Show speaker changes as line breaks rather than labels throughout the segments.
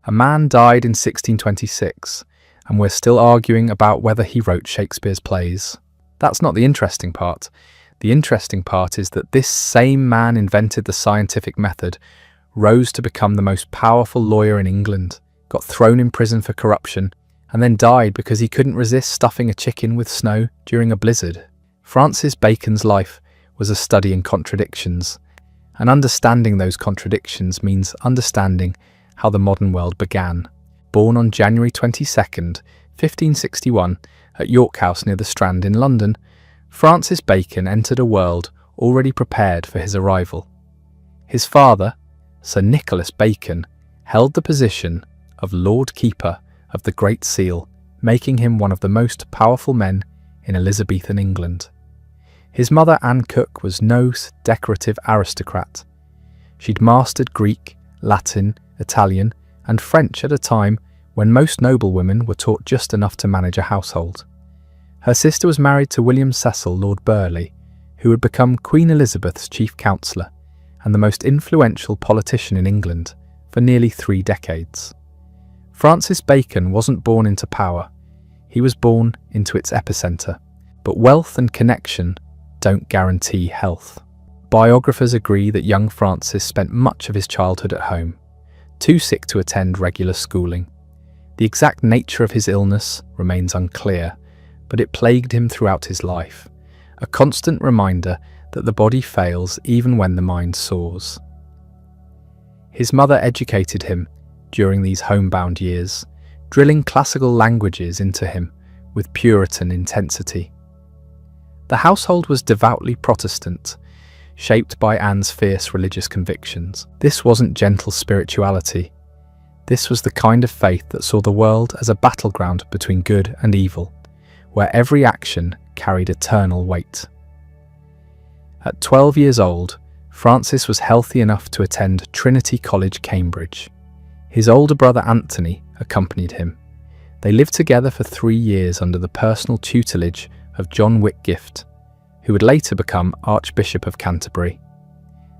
A man died in 1626, and we're still arguing about whether he wrote Shakespeare's plays. That's not the interesting part. The interesting part is that this same man invented the scientific method, rose to become the most powerful lawyer in England, got thrown in prison for corruption, and then died because he couldn't resist stuffing a chicken with snow during a blizzard. Francis Bacon's life was a study in contradictions, and understanding those contradictions means understanding how the modern world began. Born on January 22nd, 1561, at York House near the Strand in London, Francis Bacon entered a world already prepared for his arrival. His father, Sir Nicholas Bacon, held the position of Lord Keeper of the Great Seal, making him one of the most powerful men in Elizabethan England. His mother, Anne Cook, was no decorative aristocrat. She'd mastered Greek, Latin, Italian, and French at a time when most noblewomen were taught just enough to manage a household. Her sister was married to William Cecil, Lord Burleigh, who would become Queen Elizabeth's chief counsellor and the most influential politician in England for nearly 3 decades. Francis Bacon wasn't born into power, he was born into its epicentre. But wealth and connection don't guarantee health. Biographers agree that young Francis spent much of his childhood at home, too sick to attend regular schooling. The exact nature of his illness remains unclear, but it plagued him throughout his life, a constant reminder that the body fails even when the mind soars. His mother educated him during these homebound years, drilling classical languages into him with Puritan intensity. The household was devoutly Protestant, shaped by Anne's fierce religious convictions. This wasn't gentle spirituality. This was the kind of faith that saw the world as a battleground between good and evil, where every action carried eternal weight. At 12 years old, Francis was healthy enough to attend Trinity College, Cambridge. His older brother Anthony accompanied him. They lived together for 3 years under the personal tutelage of John Whitgift, who would later become Archbishop of Canterbury.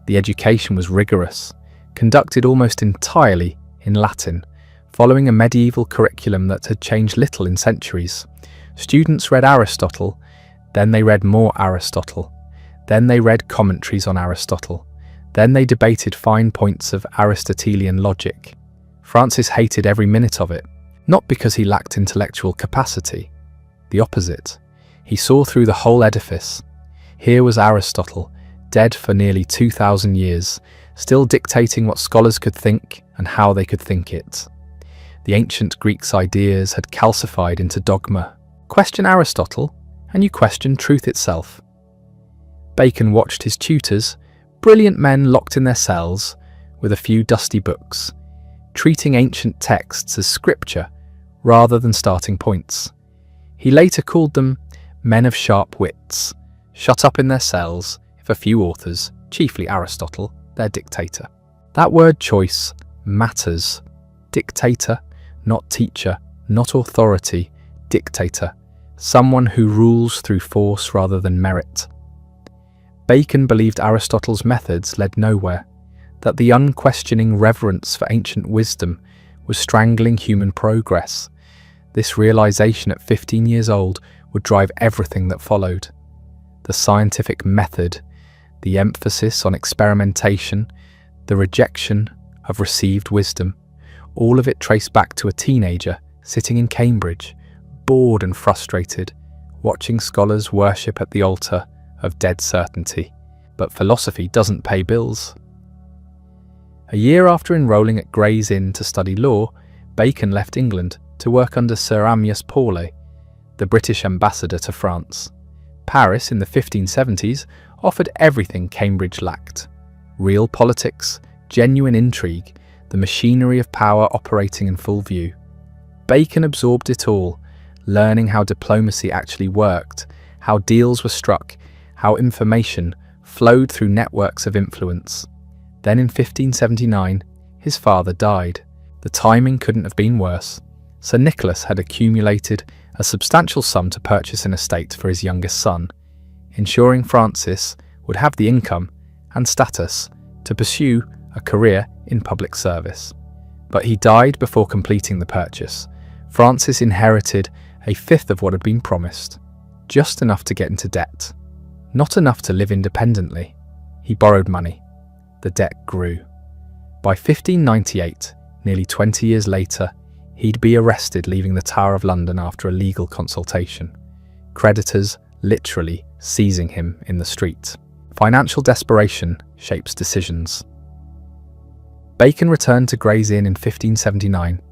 The education was rigorous, conducted almost entirely in Latin, following a medieval curriculum that had changed little in centuries. Students read Aristotle, then they read more Aristotle, then they read commentaries on Aristotle, then they debated fine points of Aristotelian logic. Francis hated every minute of it, not because he lacked intellectual capacity. The opposite. He saw through the whole edifice. Here was Aristotle, dead for nearly 2,000 years, still dictating what scholars could think and how they could think it. The ancient Greeks' ideas had calcified into dogma. Question Aristotle, and you question truth itself. Bacon watched his tutors, brilliant men locked in their cells, with a few dusty books, treating ancient texts as scripture rather than starting points. He later called them men of sharp wits, shut up in their cells, if a few authors, chiefly Aristotle, their dictator. That word choice matters. Dictator, not teacher, not authority, dictator, someone who rules through force rather than merit. Bacon believed Aristotle's methods led nowhere, that the unquestioning reverence for ancient wisdom was strangling human progress. This realization at 15 years old would drive everything that followed. The scientific method, the emphasis on experimentation, the rejection of received wisdom, all of it traced back to a teenager sitting in Cambridge, bored and frustrated, watching scholars worship at the altar of dead certainty. But philosophy doesn't pay bills. A year after enrolling at Gray's Inn to study law, Bacon left England to work under Sir Amyas Paulet, the British ambassador to France. Paris in the 1570s offered everything Cambridge lacked: real politics, genuine intrigue, the machinery of power operating in full view. Bacon absorbed it all, learning how diplomacy actually worked, how deals were struck, how information flowed through networks of influence. Then in 1579, his father died. The timing couldn't have been worse. Sir Nicholas had accumulated a substantial sum to purchase an estate for his youngest son, ensuring Francis would have the income and status to pursue a career in public service. But he died before completing the purchase. Francis inherited a fifth of what had been promised, just enough to get into debt. Not enough to live independently. He borrowed money. The debt grew. By 1598, nearly 20 years later, he'd be arrested leaving the Tower of London after a legal consultation. Creditors literally seizing him in the street. Financial desperation shapes decisions. Bacon returned to Gray's Inn in 1579,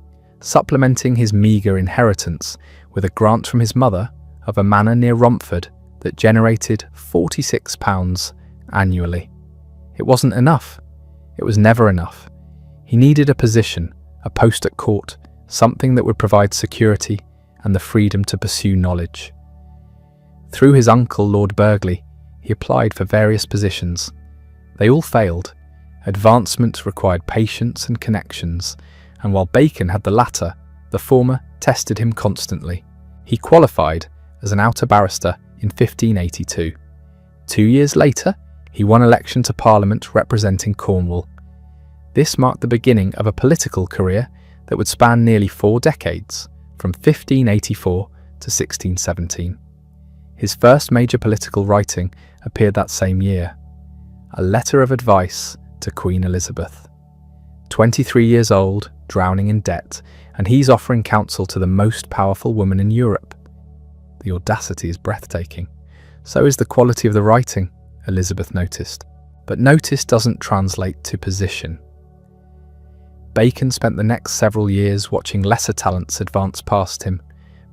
supplementing his meagre inheritance with a grant from his mother of a manor near Romford that generated £46 annually. It wasn't enough. It was never enough. He needed a position, a post at court, something that would provide security and the freedom to pursue knowledge. Through his uncle, Lord Burghley, he applied for various positions. They all failed. Advancement required patience and connections, and while Bacon had the latter, the former tested him constantly. He qualified as an outer barrister in 1582. 2 years later, he won election to Parliament representing Cornwall. This marked the beginning of a political career that would span nearly 4 decades, from 1584 to 1617. His first major political writing appeared that same year, a letter of advice to Queen Elizabeth. 23 years old, drowning in debt, and he's offering counsel to the most powerful woman in Europe. The audacity is breathtaking. So is the quality of the writing, Elizabeth noticed. But notice doesn't translate to position. Bacon spent the next several years watching lesser talents advance past him,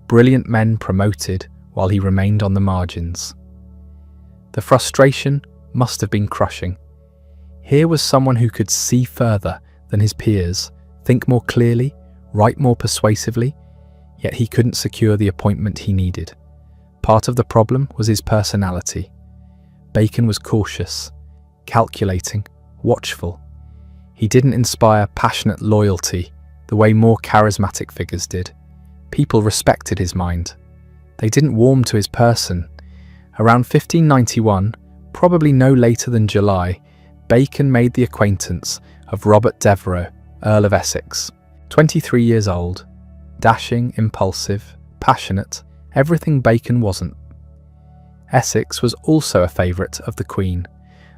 brilliant men promoted while he remained on the margins. The frustration must have been crushing. Here was someone who could see further than his peers, think more clearly, write more persuasively, yet he couldn't secure the appointment he needed. Part of the problem was his personality. Bacon was cautious, calculating, watchful. He didn't inspire passionate loyalty the way more charismatic figures did. People respected his mind. They didn't warm to his person. Around 1591, probably no later than July, Bacon made the acquaintance of Robert Devereux, Earl of Essex. 23 years old, dashing, impulsive, passionate, everything Bacon wasn't. Essex was also a favourite of the Queen,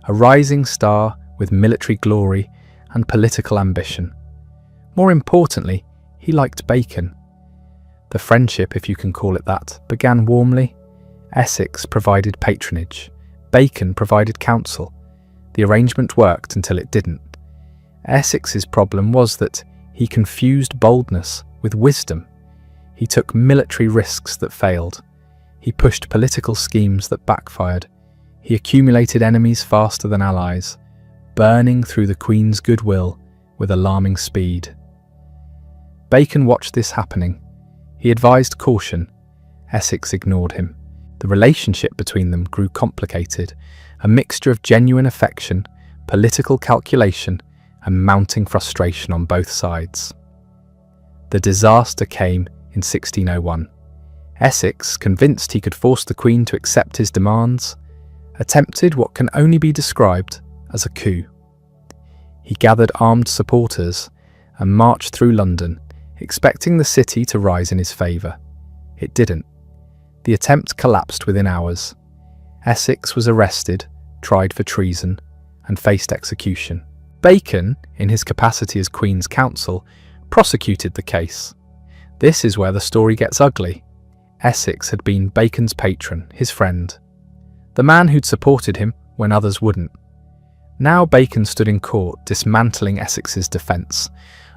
a rising star with military glory and political ambition. More importantly, he liked Bacon. The friendship, if you can call it that, began warmly. Essex provided patronage. Bacon provided counsel. The arrangement worked until it didn't. Essex's problem was that he confused boldness with wisdom. He took military risks that failed. He pushed political schemes that backfired. He accumulated enemies faster than allies, burning through the Queen's goodwill with alarming speed. Bacon watched this happening. He advised caution. Essex ignored him. The relationship between them grew complicated, a mixture of genuine affection, political calculation, and mounting frustration on both sides. The disaster came in 1601. Essex, convinced he could force the Queen to accept his demands, attempted what can only be described as a coup. He gathered armed supporters and marched through London, expecting the city to rise in his favour. It didn't. The attempt collapsed within hours. Essex was arrested, tried for treason, and faced execution. Bacon, in his capacity as Queen's counsel, prosecuted the case. This is where the story gets ugly. Essex had been Bacon's patron, his friend, the man who'd supported him when others wouldn't. Now Bacon stood in court dismantling Essex's defence,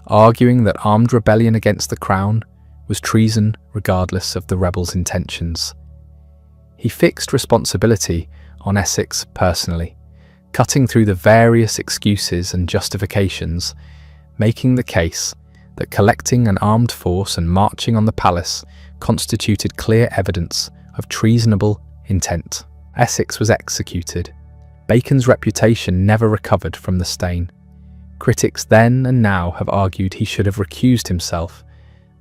arguing that armed rebellion against the crown was treason regardless of the rebels' intentions. He fixed responsibility on Essex personally, cutting through the various excuses and justifications, making the case that collecting an armed force and marching on the palace constituted clear evidence of treasonable intent. Essex was executed. Bacon's reputation never recovered from the stain. Critics then and now have argued he should have recused himself,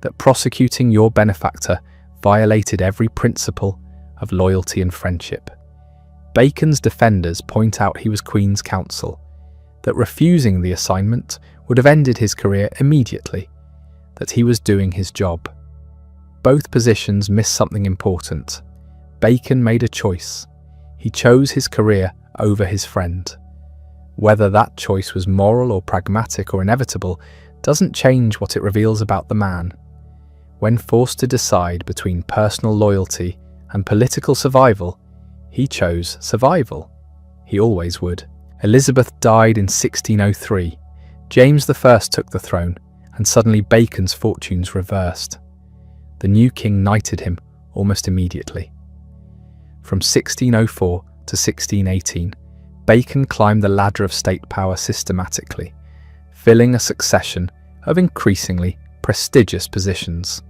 that prosecuting your benefactor violated every principle of loyalty and friendship. Bacon's defenders point out he was Queen's counsel, that refusing the assignment would have ended his career immediately, that he was doing his job. Both positions miss something important. Bacon made a choice. He chose his career over his friend. Whether that choice was moral or pragmatic or inevitable doesn't change what it reveals about the man. When forced to decide between personal loyalty and political survival, he chose survival. He always would. Elizabeth died in 1603. James I took the throne, and suddenly Bacon's fortunes reversed. The new king knighted him almost immediately. From 1604 to 1618, Bacon climbed the ladder of state power systematically, filling a succession of increasingly prestigious positions.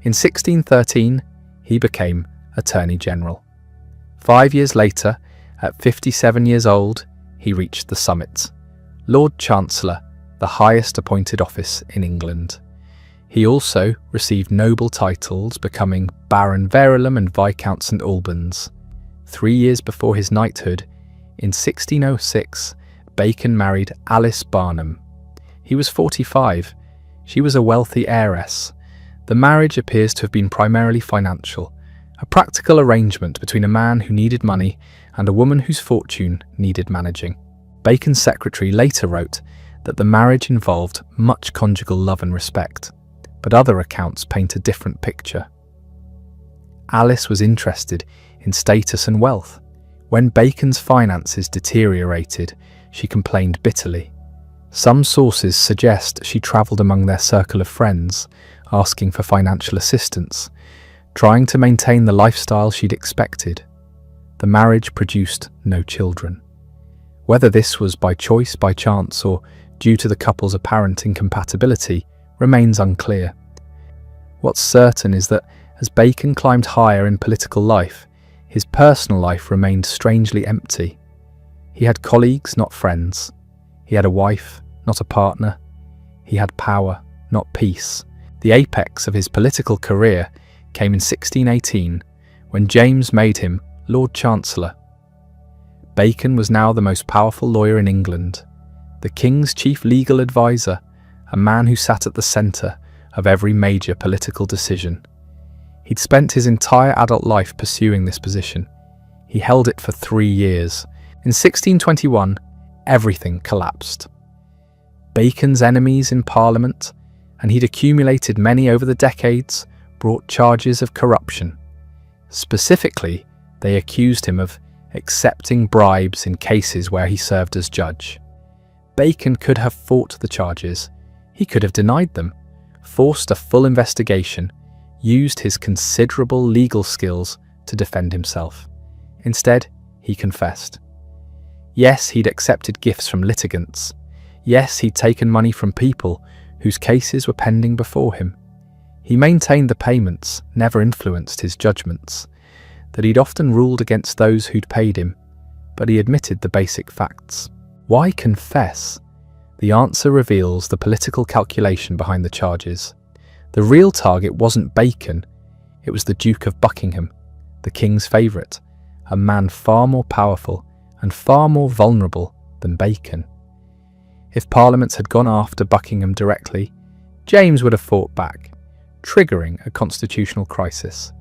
In 1613, he became Attorney General. 5 years later, at 57 years old, he reached the summit, Lord Chancellor, the highest appointed office in England. He also received noble titles, becoming Baron Verulam and Viscount St Albans. 3 years before his knighthood, in 1606, Bacon married Alice Barnum. He was 45. She was a wealthy heiress. The marriage appears to have been primarily financial, a practical arrangement between a man who needed money and a woman whose fortune needed managing. Bacon's secretary later wrote that the marriage involved much conjugal love and respect, but other accounts paint a different picture. Alice was interested in status and wealth. When Bacon's finances deteriorated, she complained bitterly. Some sources suggest she travelled among their circle of friends, asking for financial assistance, trying to maintain the lifestyle she'd expected. The marriage produced no children. Whether this was by choice, by chance, or due to the couple's apparent incompatibility remains unclear. What's certain is that as Bacon climbed higher in political life, his personal life remained strangely empty. He had colleagues, not friends. He had a wife, not a partner. He had power, not peace. The apex of his political career came in 1618, when James made him Lord Chancellor. Bacon was now the most powerful lawyer in England, the king's chief legal advisor, a man who sat at the centre of every major political decision. He'd spent his entire adult life pursuing this position. He held it for 3 years. In 1621, everything collapsed. Bacon's enemies in Parliament, and he'd accumulated many over the decades, brought charges of corruption. Specifically, they accused him of accepting bribes in cases where he served as judge. Bacon could have fought the charges. He could have denied them, forced a full investigation, used his considerable legal skills to defend himself. Instead, he confessed. Yes, he'd accepted gifts from litigants. Yes, he'd taken money from people whose cases were pending before him. He maintained the payments never influenced his judgments, that he'd often ruled against those who'd paid him, but he admitted the basic facts. Why confess? The answer reveals the political calculation behind the charges. The real target wasn't Bacon, it was the Duke of Buckingham, the king's favourite, a man far more powerful and far more vulnerable than Bacon. If Parliament had gone after Buckingham directly, James would have fought back, triggering a constitutional crisis.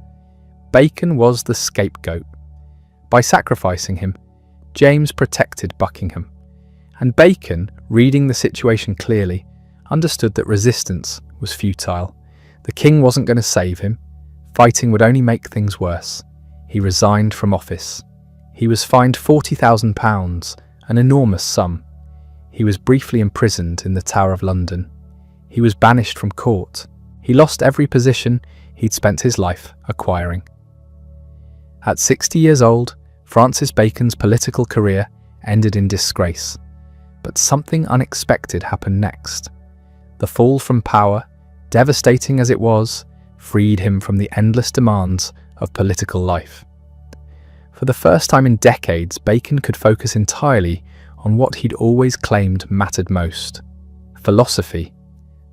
Bacon was the scapegoat. By sacrificing him, James protected Buckingham. And Bacon, reading the situation clearly, understood that resistance was futile. The king wasn't going to save him. Fighting would only make things worse. He resigned from office. He was fined £40,000, an enormous sum. He was briefly imprisoned in the Tower of London. He was banished from court. He lost every position he'd spent his life acquiring. At 60 years old, Francis Bacon's political career ended in disgrace. But something unexpected happened next. The fall from power, devastating as it was, freed him from the endless demands of political life. For the first time in decades, Bacon could focus entirely on what he'd always claimed mattered most: philosophy.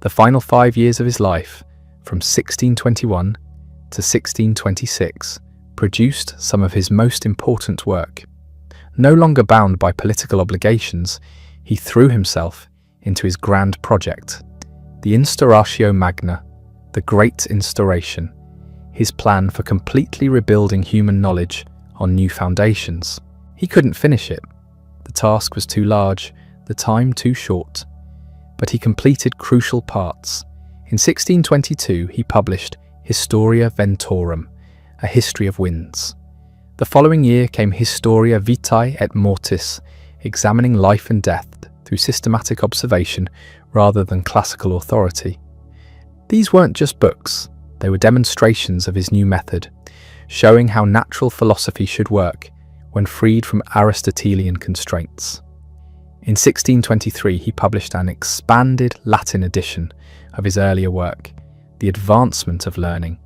The final 5 years of his life, from 1621 to 1626, produced some of his most important work. No longer bound by political obligations, he threw himself into his grand project, the Instauratio Magna, the Great Instauration, his plan for completely rebuilding human knowledge on new foundations. He couldn't finish it. The task was too large, the time too short. But he completed crucial parts. In 1622, he published Historia Ventorum, a history of winds. The following year came Historia Vitae et Mortis, examining life and death through systematic observation rather than classical authority. These weren't just books, they were demonstrations of his new method, showing how natural philosophy should work when freed from Aristotelian constraints. In 1623, he published an expanded Latin edition of his earlier work, The Advancement of Learning.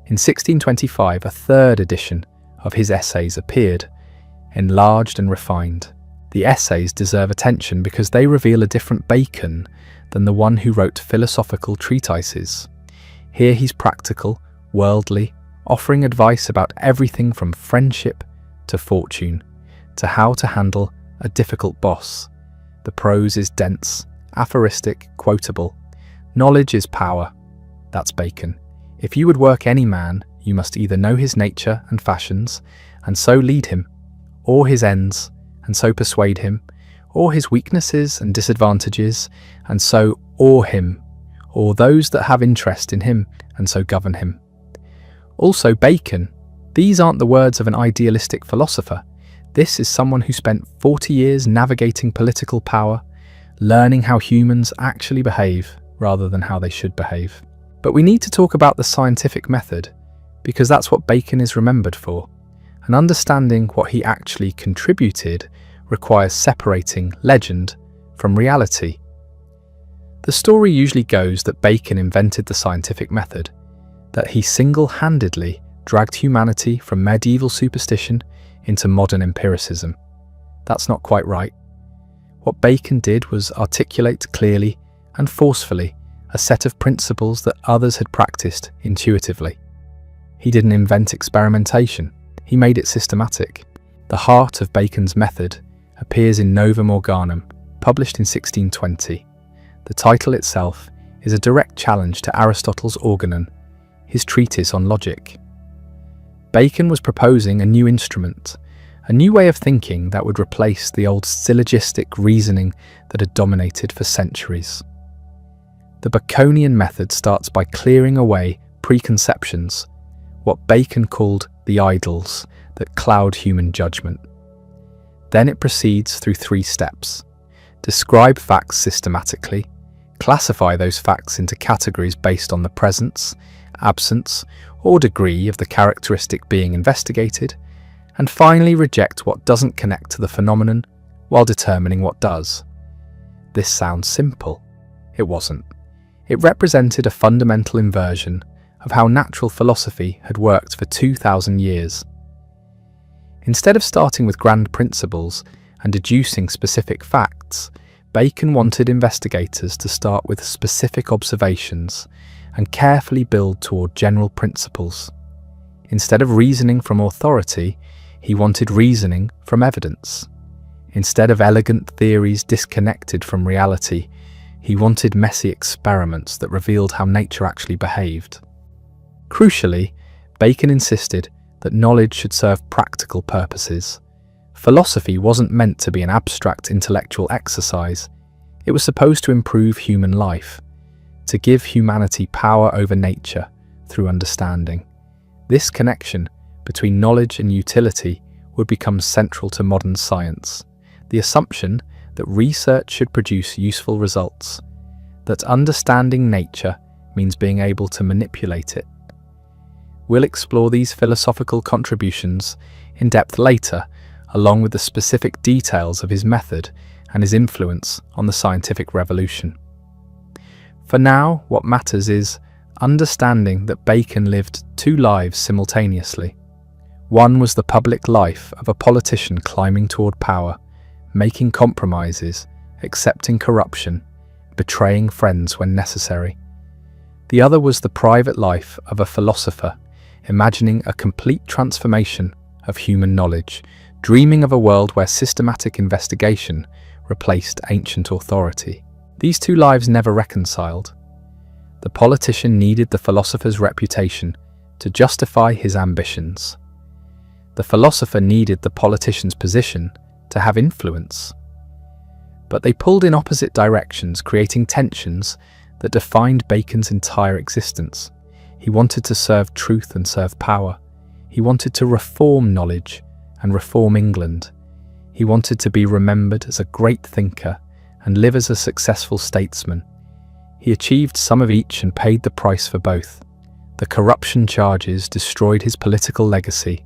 In 1625, a third edition of his essays appeared, enlarged and refined. The essays deserve attention because they reveal a different Bacon than the one who wrote philosophical treatises. Here he's practical, worldly, offering advice about everything from friendship to fortune, to how to handle a difficult boss. The prose is dense, aphoristic, quotable. Knowledge is power. That's Bacon. If you would work any man, you must either know his nature and fashions, and so lead him, or his ends, and so persuade him, or his weaknesses and disadvantages, and so awe him, or those that have interest in him, and so govern him. Also Bacon, these aren't the words of an idealistic philosopher. This is someone who spent 40 years navigating political power, learning how humans actually behave rather than how they should behave. But we need to talk about the scientific method, because that's what Bacon is remembered for. And understanding what he actually contributed requires separating legend from reality. The story usually goes that Bacon invented the scientific method, that he single-handedly dragged humanity from medieval superstition into modern empiricism. That's not quite right. What Bacon did was articulate clearly and forcefully a set of principles that others had practiced intuitively. He didn't invent experimentation, he made it systematic. The heart of Bacon's method appears in Novum Organum, published in 1620. The title itself is a direct challenge to Aristotle's Organon, his treatise on logic. Bacon was proposing a new instrument, a new way of thinking that would replace the old syllogistic reasoning that had dominated for centuries. The Baconian method starts by clearing away preconceptions, what Bacon called the idols that cloud human judgment. Then it proceeds through 3 steps. Describe facts systematically, classify those facts into categories based on the presence, absence, or degree of the characteristic being investigated, and finally reject what doesn't connect to the phenomenon while determining what does. This sounds simple. It wasn't. It represented a fundamental inversion of how natural philosophy had worked for 2,000 years. Instead of starting with grand principles and deducing specific facts, Bacon wanted investigators to start with specific observations and carefully build toward general principles. Instead of reasoning from authority, he wanted reasoning from evidence. Instead of elegant theories disconnected from reality, he wanted messy experiments that revealed how nature actually behaved. Crucially, Bacon insisted that knowledge should serve practical purposes. Philosophy wasn't meant to be an abstract intellectual exercise. It was supposed to improve human life, to give humanity power over nature through understanding. This connection between knowledge and utility would become central to modern science. The assumption that research should produce useful results, that understanding nature means being able to manipulate it. We'll explore these philosophical contributions in depth later, along with the specific details of his method and his influence on the scientific revolution. For now, what matters is understanding that Bacon lived 2 lives simultaneously. One was the public life of a politician climbing toward power, making compromises, accepting corruption, betraying friends when necessary. The other was the private life of a philosopher, imagining a complete transformation of human knowledge, dreaming of a world where systematic investigation replaced ancient authority. These two lives never reconciled. The politician needed the philosopher's reputation to justify his ambitions. The philosopher needed the politician's position to have influence. But they pulled in opposite directions, creating tensions that defined Bacon's entire existence. He wanted to serve truth and serve power. He wanted to reform knowledge and reform England. He wanted to be remembered as a great thinker and live as a successful statesman. He achieved some of each and paid the price for both. The corruption charges destroyed his political legacy.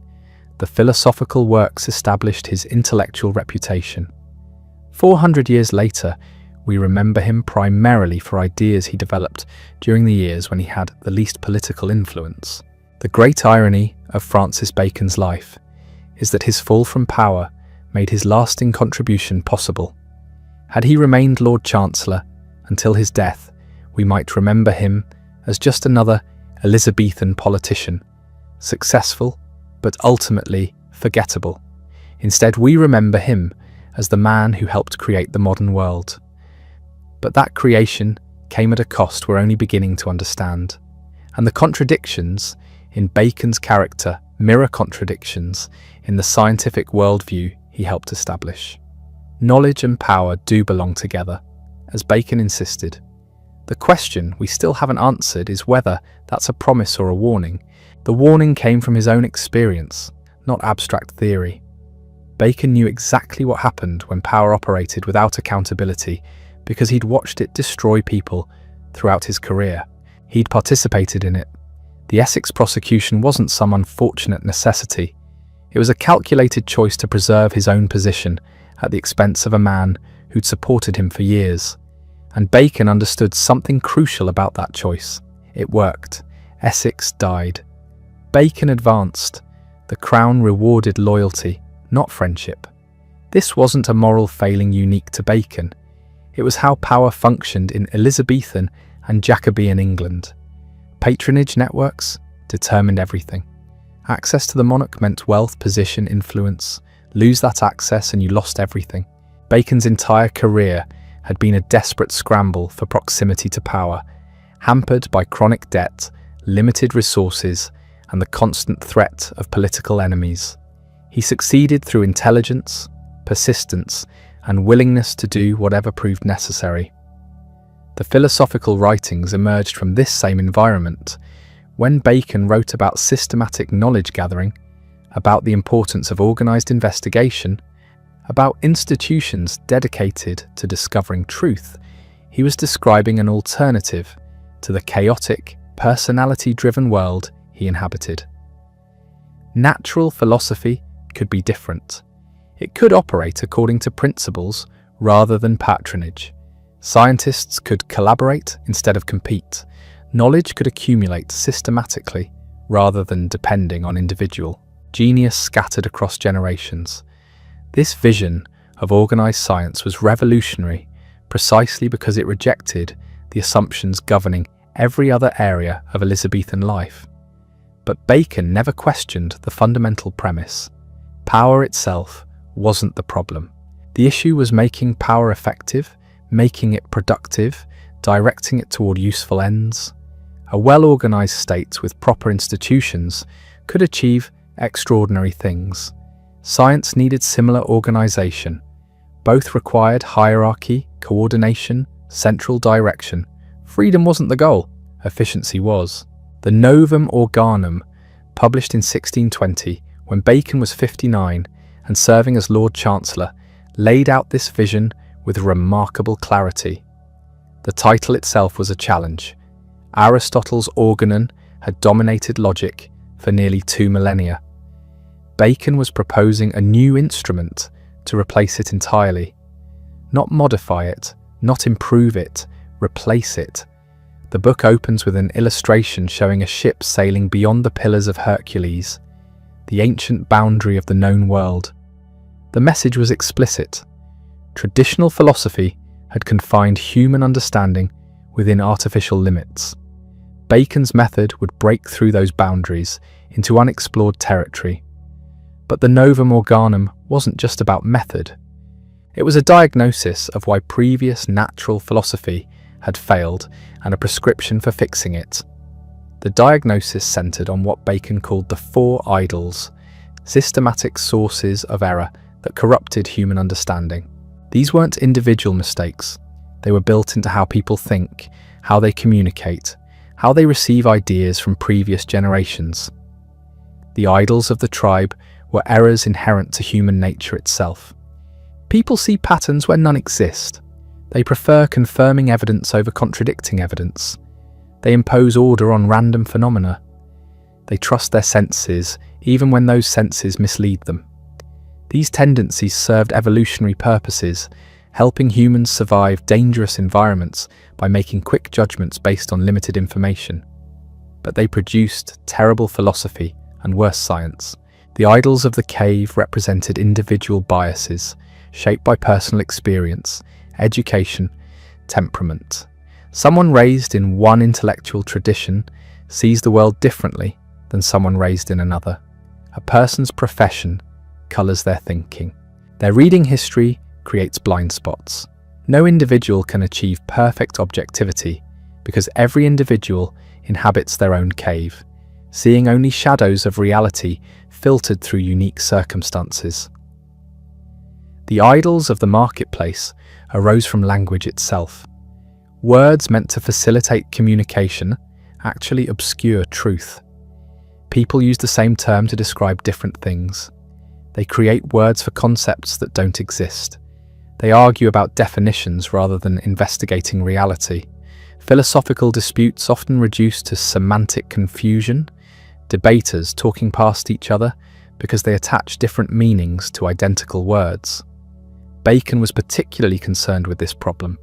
The philosophical works established his intellectual reputation. 400 years later, we remember him primarily for ideas he developed during the years when he had the least political influence. The great irony of Francis Bacon's life is that his fall from power made his lasting contribution possible. Had he remained Lord Chancellor until his death, we might remember him as just another Elizabethan politician, successful but ultimately forgettable. Instead, we remember him as the man who helped create the modern world. But that creation came at a cost we're only beginning to understand. And the contradictions in Bacon's character mirror contradictions in the scientific worldview he helped establish. Knowledge and power do belong together, as Bacon insisted. The question we still haven't answered is whether that's a promise or a warning. The warning came from his own experience, not abstract theory. Bacon knew exactly what happened when power operated without accountability because he'd watched it destroy people throughout his career. He'd participated in it. The Essex prosecution wasn't some unfortunate necessity. It was a calculated choice to preserve his own position at the expense of a man who'd supported him for years. And Bacon understood something crucial about that choice. It worked. Essex died. Bacon advanced. The Crown rewarded loyalty, not friendship. This wasn't a moral failing unique to Bacon. It was how power functioned in Elizabethan and Jacobean England. Patronage networks determined everything. Access to the monarch meant wealth, position, influence. Lose that access and you lost everything. Bacon's entire career had been a desperate scramble for proximity to power, hampered by chronic debt, limited resources, and the constant threat of political enemies. He succeeded through intelligence, persistence, and willingness to do whatever proved necessary. The philosophical writings emerged from this same environment. When Bacon wrote about systematic knowledge gathering, about the importance of organized investigation, about institutions dedicated to discovering truth, he was describing an alternative to the chaotic, personality-driven world he inhabited. Natural philosophy could be different. It could operate according to principles rather than patronage. Scientists could collaborate instead of compete. Knowledge could accumulate systematically rather than depending on individual genius scattered across generations. This vision of organized science was revolutionary precisely because it rejected the assumptions governing every other area of Elizabethan life. But Bacon never questioned the fundamental premise. Power itself wasn't the problem. The issue was making power effective, making it productive, directing it toward useful ends. A well-organized state with proper institutions could achieve extraordinary things. Science needed similar organization. Both required hierarchy, coordination, central direction. Freedom wasn't the goal, efficiency was. The Novum Organum, published in 1620, when Bacon was 59 and serving as Lord Chancellor, laid out this vision with remarkable clarity. The title itself was a challenge. Aristotle's organon had dominated logic for nearly 2 millennia. Bacon was proposing a new instrument to replace it entirely. Not modify it, not improve it, replace it. The book opens with an illustration showing a ship sailing beyond the Pillars of Hercules, the ancient boundary of the known world. The message was explicit. Traditional philosophy had confined human understanding within artificial limits. Bacon's method would break through those boundaries into unexplored territory. But the Novum Organum wasn't just about method. It was a diagnosis of why previous natural philosophy had failed and a prescription for fixing it. The diagnosis centered on what Bacon called the four idols, systematic sources of error that corrupted human understanding. These weren't individual mistakes. They were built into how people think, how they communicate, how they receive ideas from previous generations. The idols of the tribe were errors inherent to human nature itself. People see patterns where none exist. They prefer confirming evidence over contradicting evidence. They impose order on random phenomena. They trust their senses, even when those senses mislead them. These tendencies served evolutionary purposes, helping humans survive dangerous environments by making quick judgments based on limited information. But they produced terrible philosophy and worse science. The idols of the cave represented individual biases, shaped by personal experience, education, temperament. Someone raised in one intellectual tradition sees the world differently than someone raised in another. A person's profession colours their thinking. Their reading history creates blind spots. No individual can achieve perfect objectivity because every individual inhabits their own cave, seeing only shadows of reality filtered through unique circumstances. The idols of the marketplace arose from language itself. Words meant to facilitate communication actually obscure truth. People use the same term to describe different things. They create words for concepts that don't exist. They argue about definitions rather than investigating reality. Philosophical disputes often reduce to semantic confusion, debaters talking past each other because they attach different meanings to identical words. Bacon was particularly concerned with this problem.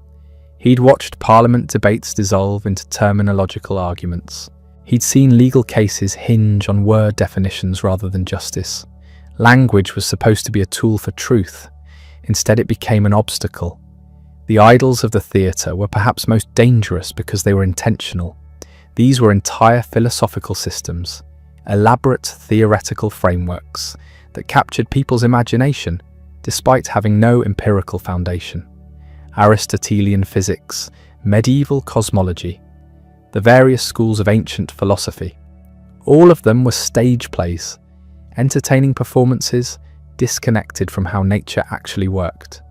He'd watched Parliament debates dissolve into terminological arguments. He'd seen legal cases hinge on word definitions rather than justice. Language was supposed to be a tool for truth. Instead, it became an obstacle. The idols of the theatre were perhaps most dangerous because they were intentional. These were entire philosophical systems, elaborate theoretical frameworks that captured people's imagination despite having no empirical foundation. Aristotelian physics, medieval cosmology, the various schools of ancient philosophy. All of them were stage plays, entertaining performances disconnected from how nature actually worked.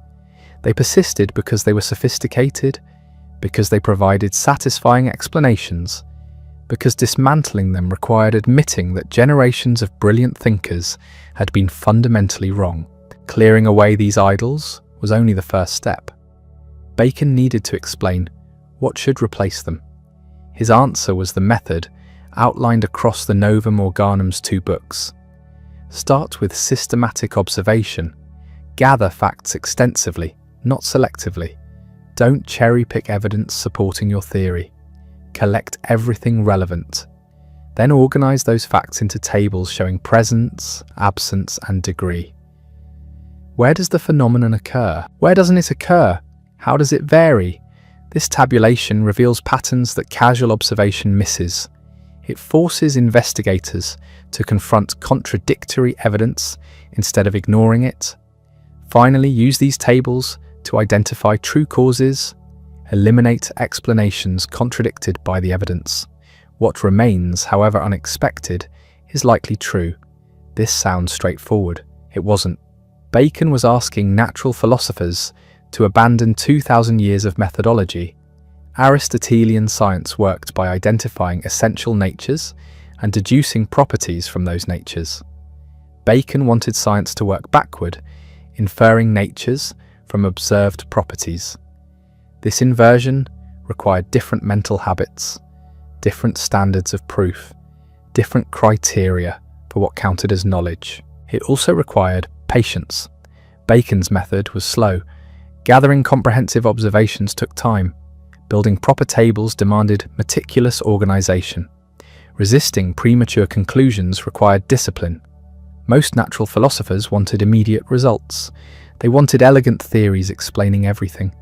They persisted because they were sophisticated, because they provided satisfying explanations, because dismantling them required admitting that generations of brilliant thinkers had been fundamentally wrong. Clearing away these idols was only the first step. Bacon needed to explain what should replace them. His answer was the method outlined across the Novum Organum's 2 books. Start with systematic observation. Gather facts extensively, not selectively. Don't cherry-pick evidence supporting your theory. Collect everything relevant. Then organize those facts into tables showing presence, absence, and degree. Where does the phenomenon occur? Where doesn't it occur? How does it vary? This tabulation reveals patterns that casual observation misses. It forces investigators to confront contradictory evidence instead of ignoring it. Finally, use these tables to identify true causes, eliminate explanations contradicted by the evidence. What remains, however unexpected, is likely true. This sounds straightforward. It wasn't. Bacon was asking natural philosophers to abandon 2,000 years of methodology. Aristotelian science worked by identifying essential natures and deducing properties from those natures. Bacon wanted science to work backward, inferring natures from observed properties. This inversion required different mental habits, different standards of proof, different criteria for what counted as knowledge. It also required patience. Bacon's method was slow. Gathering comprehensive observations took time. Building proper tables demanded meticulous organization. Resisting premature conclusions required discipline. Most natural philosophers wanted immediate results. They wanted elegant theories explaining everything.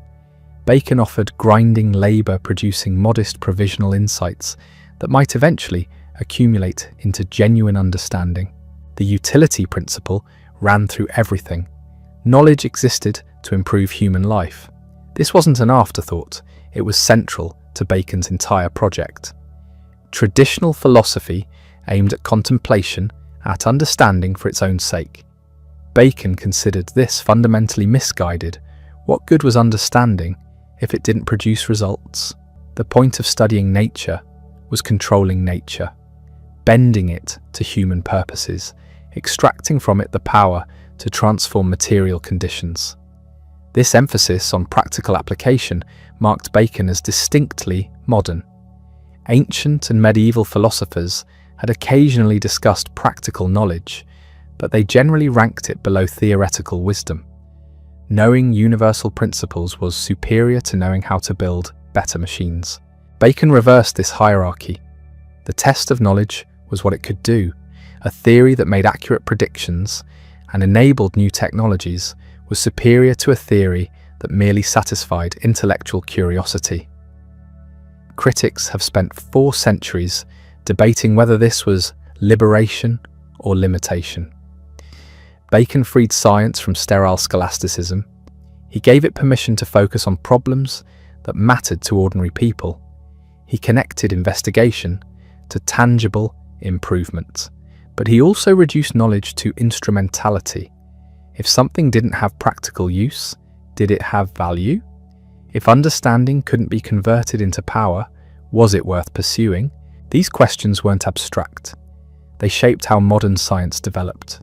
Bacon offered grinding labor producing modest provisional insights that might eventually accumulate into genuine understanding. The utility principle ran through everything. Knowledge existed to improve human life. This wasn't an afterthought, it was central to Bacon's entire project. Traditional philosophy aimed at contemplation, at understanding for its own sake. Bacon considered this fundamentally misguided. What good was understanding if it didn't produce results? The point of studying nature was controlling nature, bending it to human purposes, extracting from it the power to transform material conditions. This emphasis on practical application marked Bacon as distinctly modern. Ancient and medieval philosophers had occasionally discussed practical knowledge, but they generally ranked it below theoretical wisdom. Knowing universal principles was superior to knowing how to build better machines. Bacon reversed this hierarchy. The test of knowledge was what it could do. A theory that made accurate predictions and enabled new technologies was superior to a theory that merely satisfied intellectual curiosity. Critics have spent 4 centuries debating whether this was liberation or limitation. Bacon freed science from sterile scholasticism. He gave it permission to focus on problems that mattered to ordinary people. He connected investigation to tangible improvement. But he also reduced knowledge to instrumentality. If something didn't have practical use, did it have value? If understanding couldn't be converted into power, was it worth pursuing? These questions weren't abstract. They shaped how modern science developed.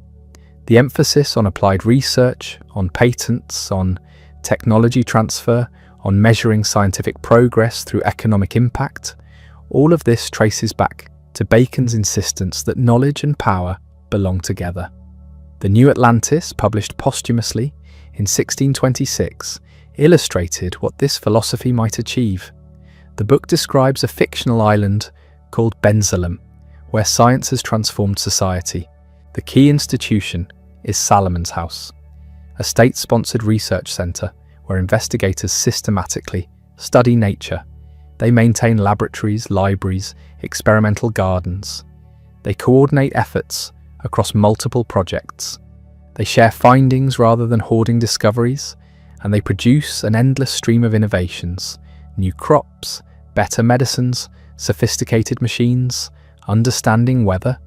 The emphasis on applied research, on patents, on technology transfer, on measuring scientific progress through economic impact, all of this traces back to Bacon's insistence that knowledge and power belong together. The New Atlantis, published posthumously in 1626, illustrated what this philosophy might achieve. The book describes a fictional island called Bensalem, where science has transformed society. The key institution is Salomon's House, a state-sponsored research centre where investigators systematically study nature. They maintain laboratories, libraries, experimental gardens. They coordinate efforts across multiple projects. They share findings rather than hoarding discoveries, and they produce an endless stream of innovations: new crops, better medicines, sophisticated machines, understanding weather,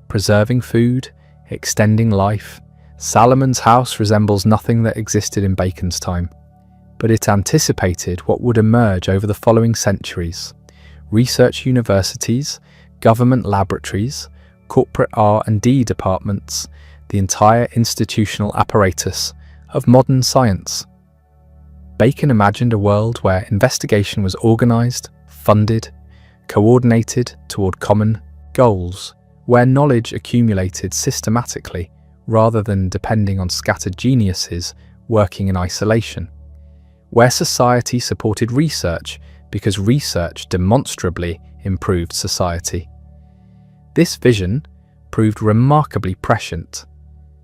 preserving food, extending life. Salomon's House resembles nothing that existed in Bacon's time, but it anticipated what would emerge over the following centuries: research universities, government laboratories, corporate R&D departments, the entire institutional apparatus of modern science. Bacon imagined a world where investigation was organised, funded, coordinated toward common goals, where knowledge accumulated systematically rather than depending on scattered geniuses working in isolation, where society supported research because research demonstrably improved society. This vision proved remarkably prescient.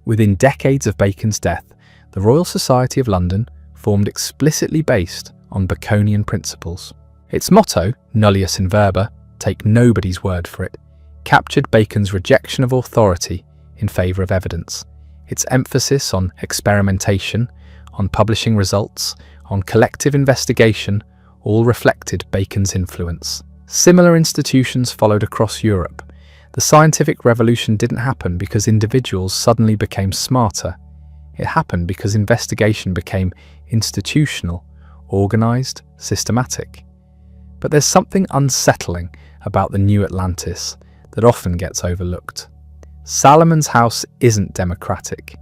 Within decades of Bacon's death, the Royal Society of London formed explicitly based on Baconian principles. Its motto, nullius in verba, take nobody's word for it, captured Bacon's rejection of authority in favour of evidence. Its emphasis on experimentation, on publishing results, on collective investigation, all reflected Bacon's influence. Similar institutions followed across Europe. The scientific revolution didn't happen because individuals suddenly became smarter. It happened because investigation became institutional, organised, systematic. But there's something unsettling about the New Atlantis that often gets overlooked. Salomon's House isn't democratic.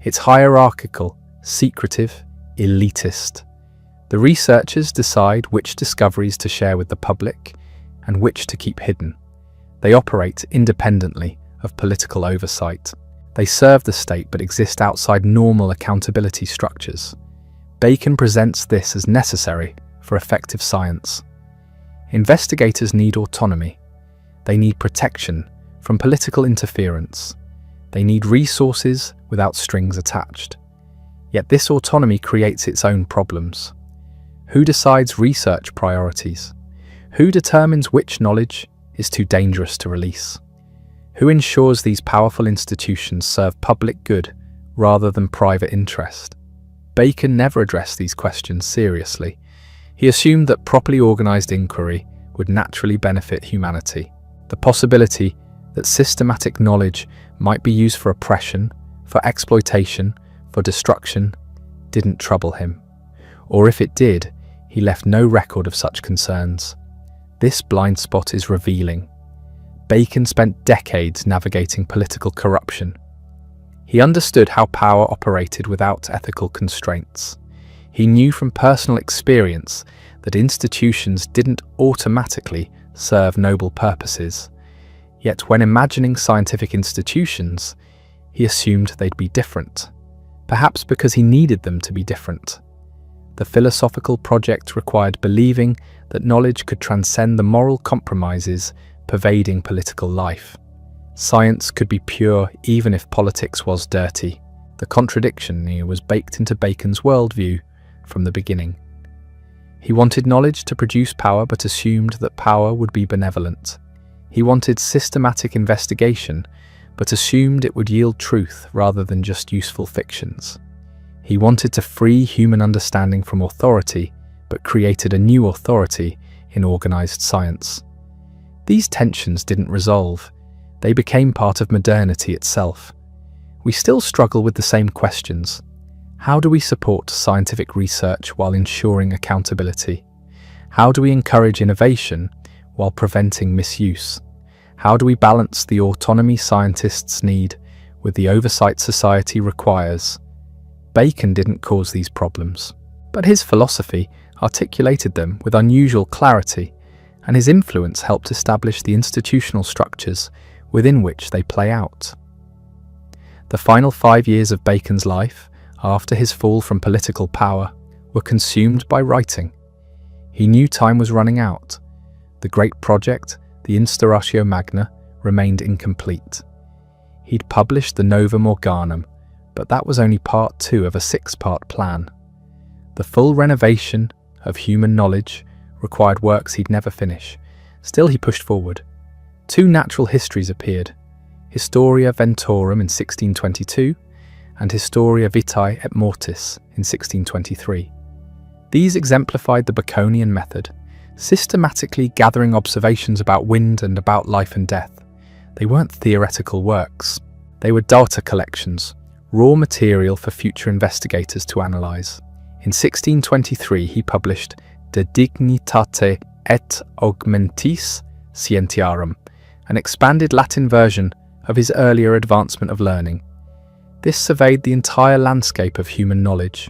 It's hierarchical, secretive, elitist. The researchers decide which discoveries to share with the public and which to keep hidden. They operate independently of political oversight. They serve the state but exist outside normal accountability structures. Bacon presents this as necessary for effective science. Investigators need autonomy. They need protection from political interference. They need resources without strings attached. Yet this autonomy creates its own problems. Who decides research priorities? Who determines which knowledge is too dangerous to release? Who ensures these powerful institutions serve public good rather than private interest? Bacon never addressed these questions seriously. He assumed that properly organized inquiry would naturally benefit humanity. The possibility that systematic knowledge might be used for oppression, for exploitation, for destruction, didn't trouble him. Or if it did, he left no record of such concerns. This blind spot is revealing. Bacon spent decades navigating political corruption. He understood how power operated without ethical constraints. He knew from personal experience that institutions didn't automatically serve noble purposes. Yet when imagining scientific institutions, he assumed they'd be different, perhaps because he needed them to be different. The philosophical project required believing that knowledge could transcend the moral compromises pervading political life. Science could be pure even if politics was dirty. The contradiction here was baked into Bacon's worldview from the beginning. He wanted knowledge to produce power but assumed that power would be benevolent. He wanted systematic investigation but assumed it would yield truth rather than just useful fictions. He wanted to free human understanding from authority but created a new authority in organized science. These tensions didn't resolve. They became part of modernity itself. We still struggle with the same questions. How do we support scientific research while ensuring accountability? How do we encourage innovation while preventing misuse? How do we balance the autonomy scientists need with the oversight society requires? Bacon didn't cause these problems, but his philosophy articulated them with unusual clarity, and his influence helped establish the institutional structures within which they play out. The final 5 years of Bacon's life, after his fall from political power, were consumed by writing. He knew time was running out. The great project, the Instauratio Magna, remained incomplete. He'd published the Novum Organum, but that was only part 2 of a 6-part plan. The full renovation of human knowledge required works he'd never finish. Still, he pushed forward. 2 natural histories appeared, Historia Ventorum in 1622 and Historia Vitae et Mortis in 1623. These exemplified the Baconian method, systematically gathering observations about wind and about life and death. They weren't theoretical works. They were data collections, raw material for future investigators to analyse. In 1623, he published De Dignitate et Augmentis Scientiarum, an expanded Latin version of his earlier advancement of learning. This surveyed the entire landscape of human knowledge,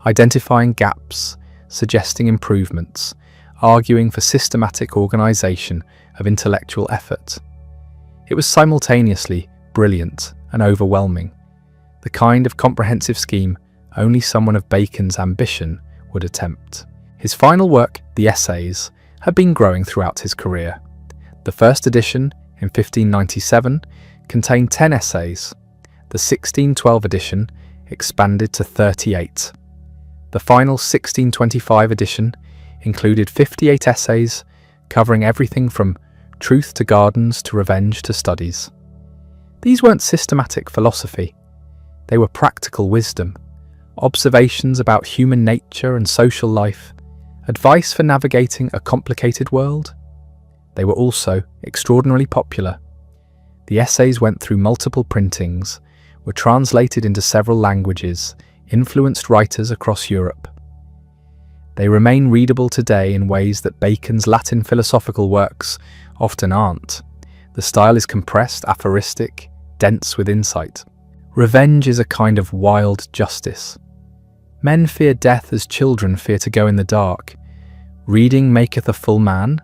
identifying gaps, suggesting improvements, arguing for systematic organisation of intellectual effort. It was simultaneously brilliant and overwhelming, the kind of comprehensive scheme only someone of Bacon's ambition would attempt. His final work, the Essays, had been growing throughout his career. The first edition, in 1597, contained 10 essays. The 1612 edition expanded to 38. The final 1625 edition included 58 essays covering everything from truth to gardens to revenge to studies. These weren't systematic philosophy. They were practical wisdom, observations about human nature and social life, advice for navigating a complicated world. They were also extraordinarily popular. The essays went through multiple printings, were translated into several languages, influenced writers across Europe. They remain readable today in ways that Bacon's Latin philosophical works often aren't. The style is compressed, aphoristic, dense with insight. Revenge is a kind of wild justice. Men fear death as children fear to go in the dark. Reading maketh a full man,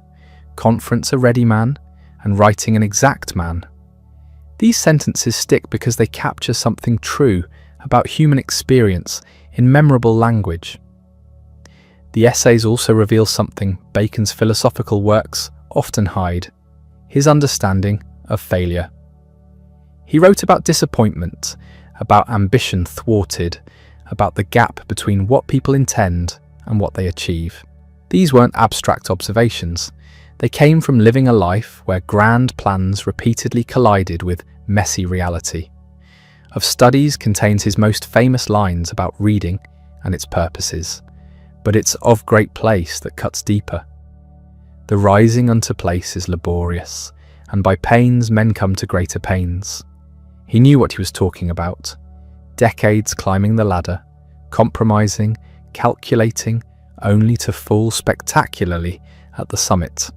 conference a ready man, and writing an exact man. These sentences stick because they capture something true about human experience in memorable language. The essays also reveal something Bacon's philosophical works often hide: his understanding of failure. He wrote about disappointment, about ambition thwarted, about the gap between what people intend and what they achieve. These weren't abstract observations. They came from living a life where grand plans repeatedly collided with messy reality. Of Studies contains his most famous lines about reading and its purposes, but it's of great place that cuts deeper. The rising unto place is laborious, and by pains men come to greater pains. He knew what he was talking about. Decades climbing the ladder, compromising, calculating, only to fall spectacularly at the summit.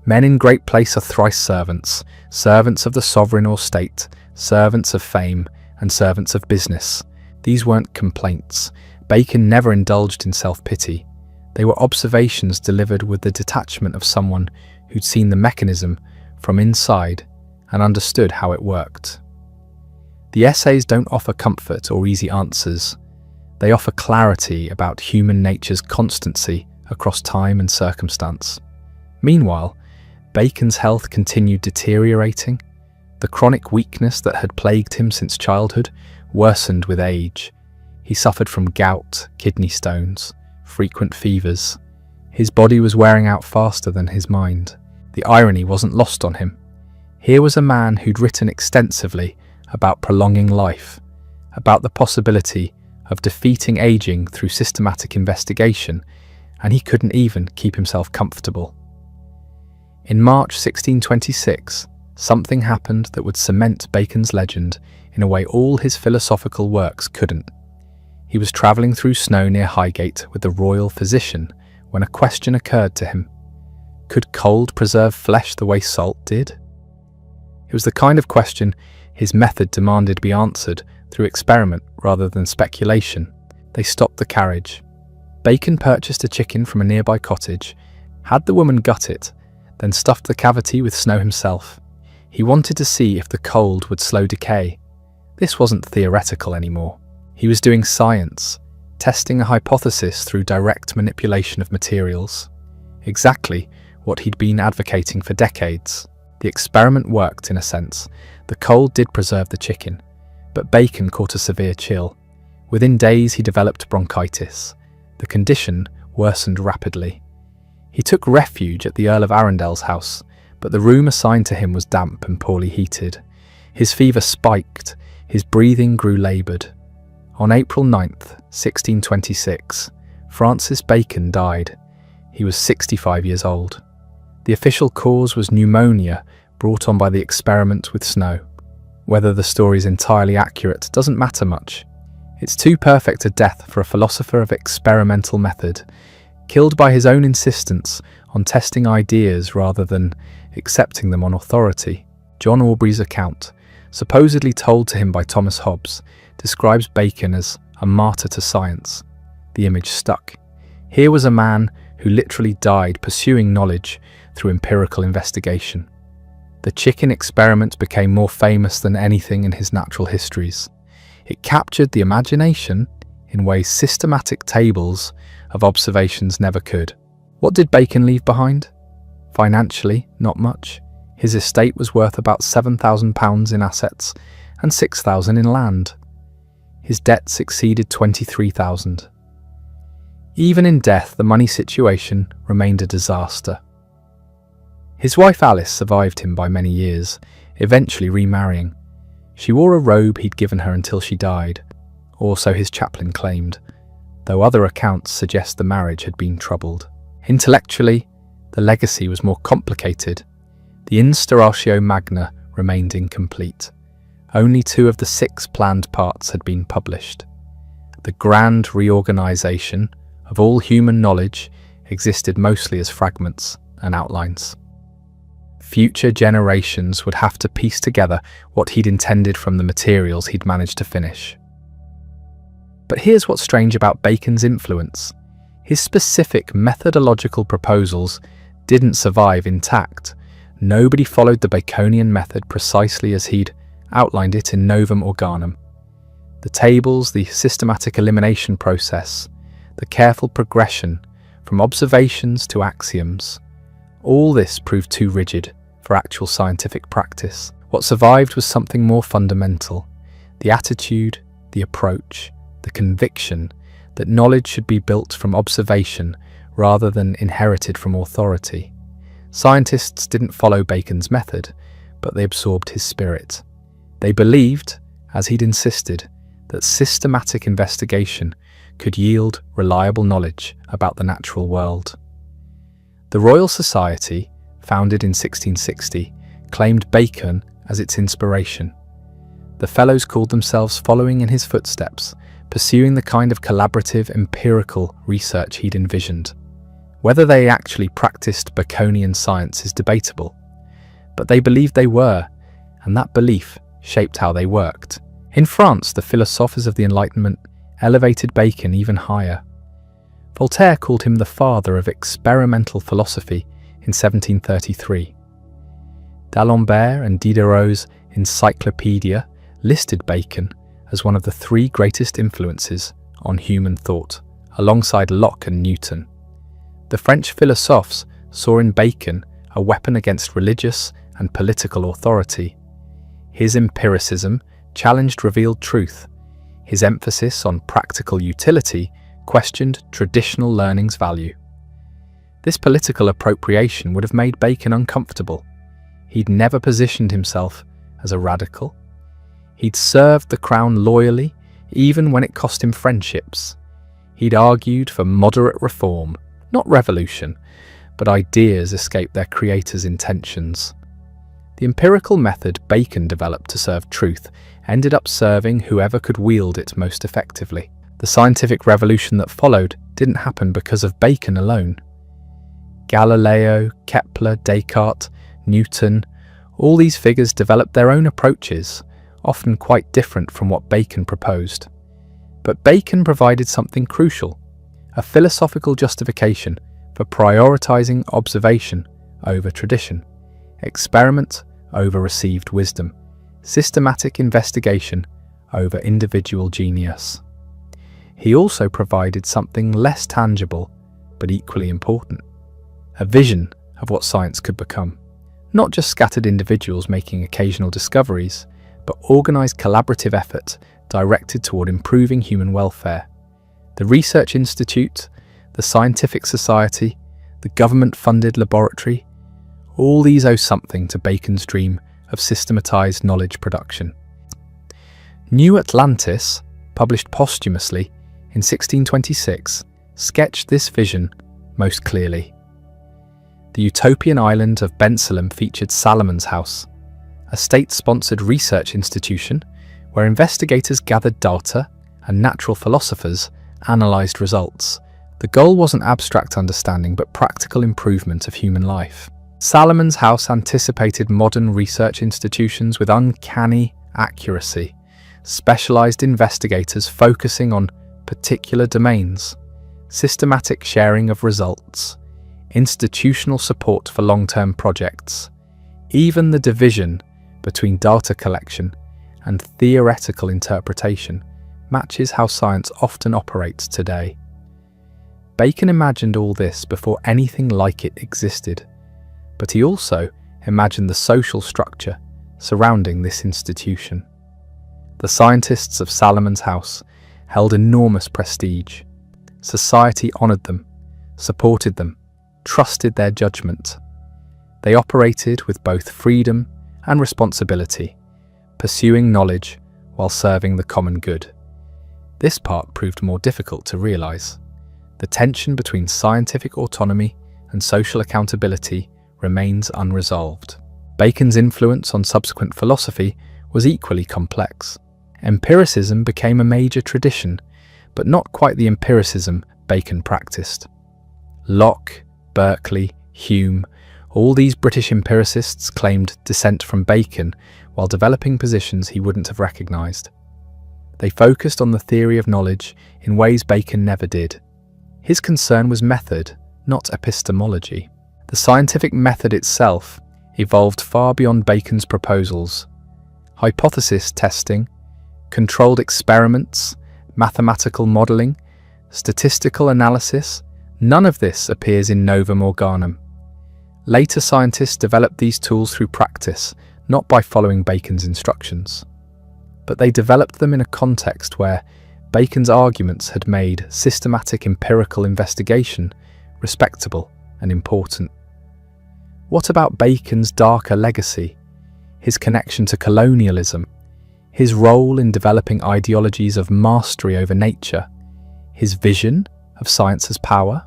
Men in great place are thrice servants, servants of the sovereign or state, servants of fame, and servants of business. These weren't complaints. Bacon never indulged in self-pity. They were observations delivered with the detachment of someone who'd seen the mechanism from inside and understood how it worked. The essays don't offer comfort or easy answers. They offer clarity about human nature's constancy across time and circumstance. Meanwhile, Bacon's health continued deteriorating. The chronic weakness that had plagued him since childhood worsened with age. He suffered from gout, kidney stones, frequent fevers. His body was wearing out faster than his mind. The irony wasn't lost on him. Here was a man who'd written extensively about prolonging life, about the possibility of defeating aging through systematic investigation, and he couldn't even keep himself comfortable. In March 1626, something happened that would cement Bacon's legend in a way all his philosophical works couldn't. He was travelling through snow near Highgate with the royal physician when a question occurred to him. Could cold preserve flesh the way salt did? It was the kind of question his method demanded be answered through experiment rather than speculation. They stopped the carriage. Bacon purchased a chicken from a nearby cottage, had the woman gut it, then stuffed the cavity with snow himself. He wanted to see if the cold would slow decay. This wasn't theoretical anymore. He was doing science, testing a hypothesis through direct manipulation of materials. Exactly what he'd been advocating for decades. The experiment worked in a sense. The cold did preserve the chicken, but Bacon caught a severe chill. Within days he developed bronchitis. The condition worsened rapidly. He took refuge at the Earl of Arundel's house, but the room assigned to him was damp and poorly heated. His fever spiked, his breathing grew laboured. On April 9th, 1626, Francis Bacon died. He was 65 years old. The official cause was pneumonia brought on by the experiment with snow. Whether the story's entirely accurate doesn't matter much. It's too perfect a death for a philosopher of experimental method, killed by his own insistence on testing ideas rather than accepting them on authority. John Aubrey's account, supposedly told to him by Thomas Hobbes, describes Bacon as a martyr to science. The image stuck. Here was a man who literally died pursuing knowledge through empirical investigation. The chicken experiment became more famous than anything in his natural histories. It captured the imagination in ways systematic tables of observations never could. What did Bacon leave behind? Financially, not much. His estate was worth about £7,000 in assets and £6,000 in land. His debts exceeded £23,000. Even in death, the money situation remained a disaster. His wife Alice survived him by many years, eventually remarrying. She wore a robe he'd given her until she died, or so his chaplain claimed, though other accounts suggest the marriage had been troubled. Intellectually, the legacy was more complicated. The Instauratio Magna remained incomplete. Only 2 of the 6 planned parts had been published. The grand reorganization of all human knowledge existed mostly as fragments and outlines. Future generations would have to piece together what he'd intended from the materials he'd managed to finish. But here's what's strange about Bacon's influence. His specific methodological proposals didn't survive intact. Nobody followed the Baconian method precisely as he'd outlined it in Novum Organum. The tables, the systematic elimination process, the careful progression from observations to axioms, all this proved too rigid for actual scientific practice. What survived was something more fundamental: the attitude, the approach, the conviction that knowledge should be built from observation rather than inherited from authority. Scientists didn't follow Bacon's method, but they absorbed his spirit. They believed, as he'd insisted, that systematic investigation could yield reliable knowledge about the natural world. The Royal Society, founded in 1660, claimed Bacon as its inspiration. The Fellows called themselves following in his footsteps, pursuing the kind of collaborative, empirical research he'd envisioned. Whether they actually practiced Baconian science is debatable, but they believed they were, and that belief shaped how they worked. In France, the philosophers of the Enlightenment elevated Bacon even higher. Voltaire called him the father of experimental philosophy in 1733. D'Alembert and Diderot's Encyclopedia listed Bacon as one of the three greatest influences on human thought, alongside Locke and Newton. The French philosophers saw in Bacon a weapon against religious and political authority. His empiricism challenged revealed truth. His emphasis on practical utility questioned traditional learning's value. This political appropriation would have made Bacon uncomfortable. He'd never positioned himself as a radical. He'd served the crown loyally, even when it cost him friendships. He'd argued for moderate reform, not revolution, but ideas escaped their creator's intentions. The empirical method Bacon developed to serve truth ended up serving whoever could wield it most effectively. The scientific revolution that followed didn't happen because of Bacon alone. Galileo, Kepler, Descartes, Newton, all these figures developed their own approaches, often quite different from what Bacon proposed. But Bacon provided something crucial, a philosophical justification for prioritizing observation over tradition, experiment over received wisdom, systematic investigation over individual genius. He also provided something less tangible, but equally important, a vision of what science could become. Not just scattered individuals making occasional discoveries, but organized collaborative effort directed toward improving human welfare. The Research Institute, the Scientific Society, the government-funded laboratory, all these owe something to Bacon's dream of systematized knowledge production. New Atlantis, published posthumously in 1626, sketched this vision most clearly. The utopian island of Bensalem featured Salomon's House, a state-sponsored research institution where investigators gathered data and natural philosophers analysed results. The goal wasn't abstract understanding but practical improvement of human life. Salomon's House anticipated modern research institutions with uncanny accuracy, specialised investigators focusing on particular domains, systematic sharing of results, institutional support for long-term projects. Even the division between data collection and theoretical interpretation matches how science often operates today. Bacon imagined all this before anything like it existed, but he also imagined the social structure surrounding this institution. The scientists of Salomon's House held enormous prestige. Society honoured them, supported them, trusted their judgment. They operated with both freedom and responsibility, pursuing knowledge while serving the common good. This part proved more difficult to realise. The tension between scientific autonomy and social accountability remains unresolved. Bacon's influence on subsequent philosophy was equally complex. Empiricism became a major tradition, but not quite the empiricism Bacon practiced. Locke, Berkeley, Hume, all these British empiricists claimed descent from Bacon while developing positions he wouldn't have recognised. They focused on the theory of knowledge in ways Bacon never did. His concern was method, not epistemology. The scientific method itself evolved far beyond Bacon's proposals. Hypothesis testing, controlled experiments, mathematical modelling, statistical analysis, none of this appears in Novum Organum. Later scientists developed these tools through practice, not by following Bacon's instructions. But they developed them in a context where Bacon's arguments had made systematic empirical investigation respectable and important. What about Bacon's darker legacy, his connection to colonialism, his role in developing ideologies of mastery over nature, his vision of science as power?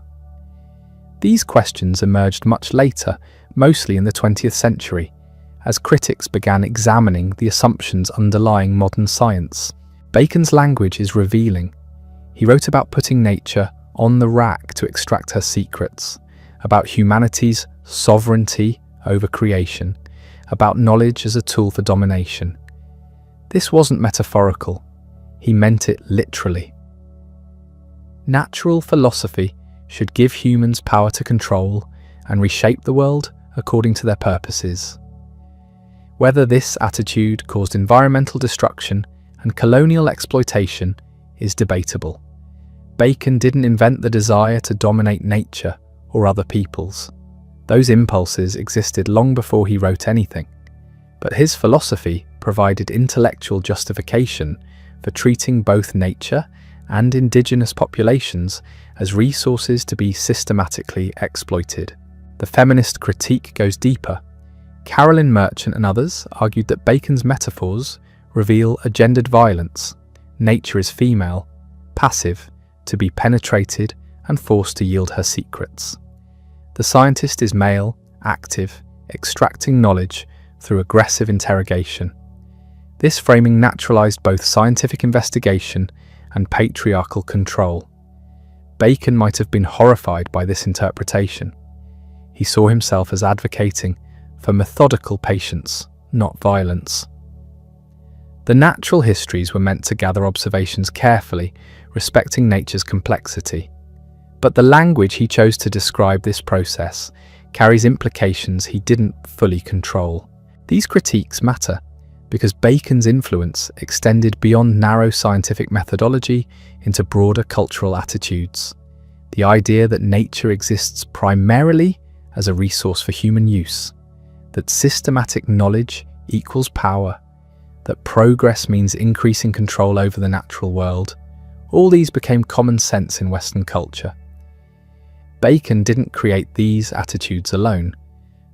These questions emerged much later, mostly in the 20th century, as critics began examining the assumptions underlying modern science. Bacon's language is revealing. He wrote about putting nature on the rack to extract her secrets, about humanity's sovereignty over creation, about knowledge as a tool for domination. This wasn't metaphorical. He meant it literally. Natural philosophy should give humans power to control and reshape the world according to their purposes. Whether this attitude caused environmental destruction and colonial exploitation is debatable. Bacon didn't invent the desire to dominate nature or other peoples. Those impulses existed long before he wrote anything. But his philosophy provided intellectual justification for treating both nature and indigenous populations as resources to be systematically exploited. The feminist critique goes deeper. Carolyn Merchant and others argued that Bacon's metaphors reveal a gendered violence. Nature is female, passive, to be penetrated and forced to yield her secrets. The scientist is male, active, extracting knowledge through aggressive interrogation. This framing naturalized both scientific investigation and patriarchal control. Bacon might have been horrified by this interpretation. He saw himself as advocating for methodical patience, not violence. The natural histories were meant to gather observations carefully, respecting nature's complexity. But the language he chose to describe this process carries implications he didn't fully control. These critiques matter because Bacon's influence extended beyond narrow scientific methodology into broader cultural attitudes. The idea that nature exists primarily as a resource for human use, that systematic knowledge equals power, that progress means increasing control over the natural world, all these became common sense in Western culture. Bacon didn't create these attitudes alone,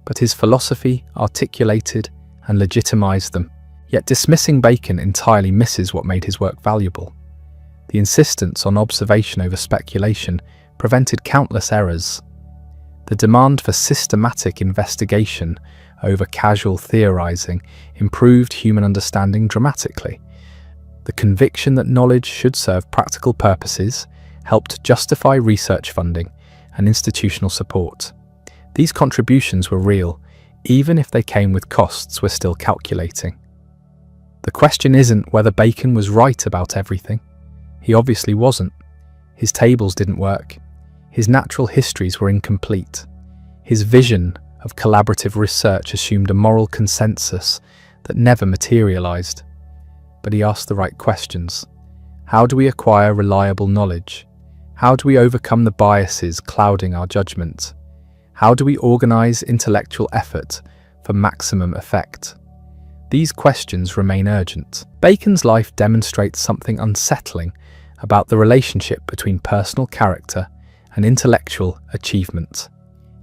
but his philosophy articulated and legitimized them. Yet dismissing Bacon entirely misses what made his work valuable. The insistence on observation over speculation prevented countless errors. The demand for systematic investigation over casual theorizing improved human understanding dramatically. The conviction that knowledge should serve practical purposes helped justify research funding and institutional support. These contributions were real, even if they came with costs we're still calculating. The question isn't whether Bacon was right about everything. He obviously wasn't. His tables didn't work. His natural histories were incomplete. His vision of collaborative research assumed a moral consensus that never materialized. But he asked the right questions. How do we acquire reliable knowledge? How do we overcome the biases clouding our judgment? How do we organize intellectual effort for maximum effect? These questions remain urgent. Bacon's life demonstrates something unsettling about the relationship between personal character and intellectual achievement.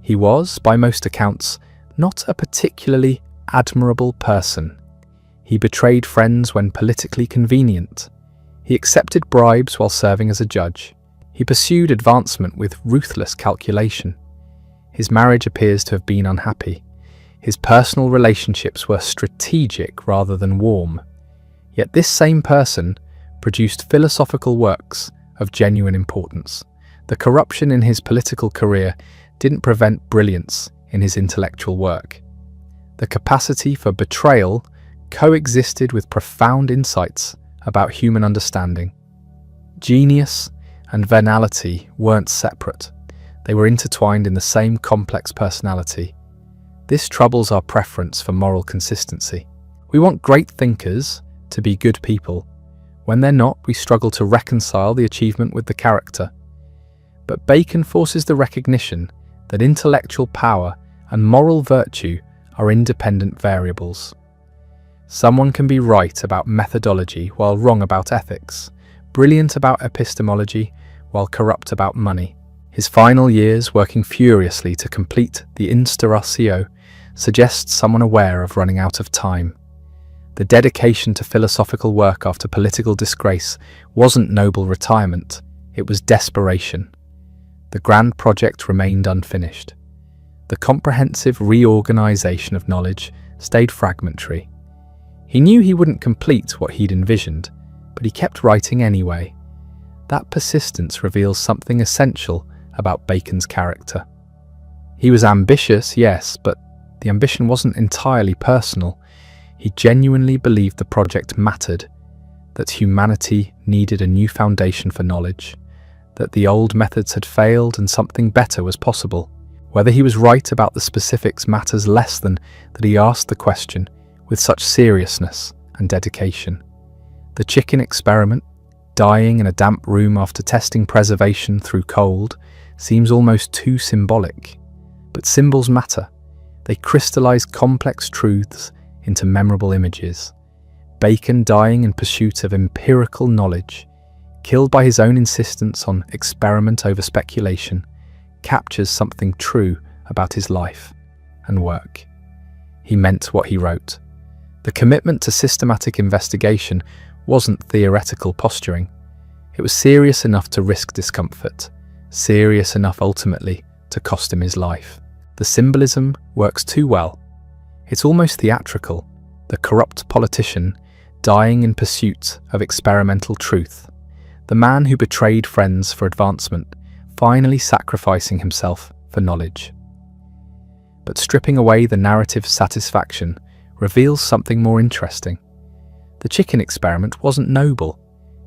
He was, by most accounts, not a particularly admirable person. He betrayed friends when politically convenient. He accepted bribes while serving as a judge. He pursued advancement with ruthless calculation. His marriage appears to have been unhappy. His personal relationships were strategic rather than warm. Yet this same person produced philosophical works of genuine importance. The corruption in his political career didn't prevent brilliance in his intellectual work. The capacity for betrayal coexisted with profound insights about human understanding. Genius and venality weren't separate. They were intertwined in the same complex personality. This troubles our preference for moral consistency. We want great thinkers to be good people. When they're not, we struggle to reconcile the achievement with the character. But Bacon forces the recognition that intellectual power and moral virtue are independent variables. Someone can be right about methodology while wrong about ethics, brilliant about epistemology while corrupt about money. His final years working furiously to complete the Instauratio suggests someone aware of running out of time. The dedication to philosophical work after political disgrace wasn't noble retirement, It was desperation. The grand project remained unfinished. The comprehensive reorganization of knowledge stayed fragmentary. He knew he wouldn't complete what he'd envisioned, but he kept writing anyway. That persistence reveals something essential about Bacon's character. He was ambitious, yes, but the ambition wasn't entirely personal. He genuinely believed the project mattered, that humanity needed a new foundation for knowledge, that the old methods had failed and something better was possible. Whether he was right about the specifics matters less than that he asked the question with such seriousness and dedication. The chicken experiment, dying in a damp room after testing preservation through cold, seems almost too symbolic. But symbols matter. They crystallize complex truths into memorable images. Bacon dying in pursuit of empirical knowledge, killed by his own insistence on experiment over speculation, captures something true about his life and work. He meant what he wrote. The commitment to systematic investigation wasn't theoretical posturing. It was serious enough to risk discomfort, serious enough ultimately to cost him his life. The symbolism works too well. It's almost theatrical, the corrupt politician dying in pursuit of experimental truth, the man who betrayed friends for advancement, finally sacrificing himself for knowledge. But stripping away the narrative satisfaction reveals something more interesting. The chicken experiment wasn't noble.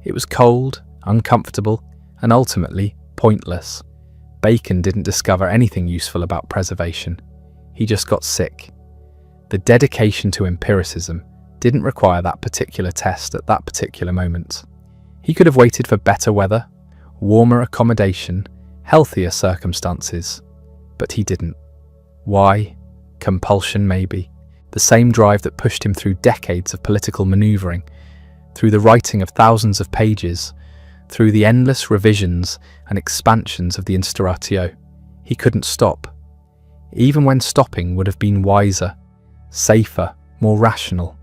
It was cold, uncomfortable, and ultimately pointless. Bacon didn't discover anything useful about preservation. He just got sick. The dedication to empiricism didn't require that particular test at that particular moment. He could have waited for better weather, warmer accommodation, healthier circumstances, but he didn't. Why? Compulsion, maybe. The same drive that pushed him through decades of political maneuvering, through the writing of thousands of pages, through the endless revisions and expansions of the Instauratio. He couldn't stop. Even when stopping would have been wiser, safer, more rational.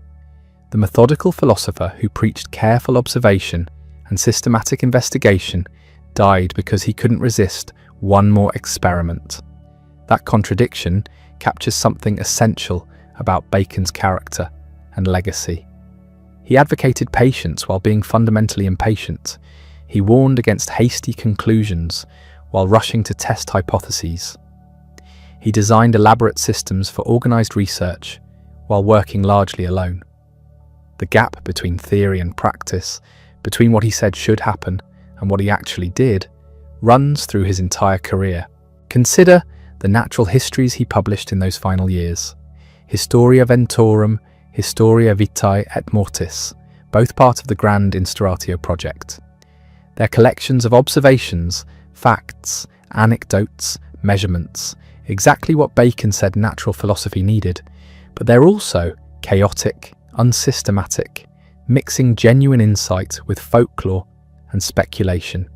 The methodical philosopher who preached careful observation and systematic investigation died because he couldn't resist one more experiment. That contradiction captures something essential about Bacon's character and legacy. He advocated patience while being fundamentally impatient. He warned against hasty conclusions while rushing to test hypotheses. He designed elaborate systems for organized research while working largely alone. The gap between theory and practice, between what he said should happen and what he actually did, runs through his entire career. Consider the natural histories he published in those final years. Historia Ventorum, Historia Vitae et Mortis, both part of the grand Instauratio project. They're collections of observations, facts, anecdotes, measurements, exactly what Bacon said natural philosophy needed, but they're also chaotic, unsystematic, mixing genuine insight with folklore and speculation.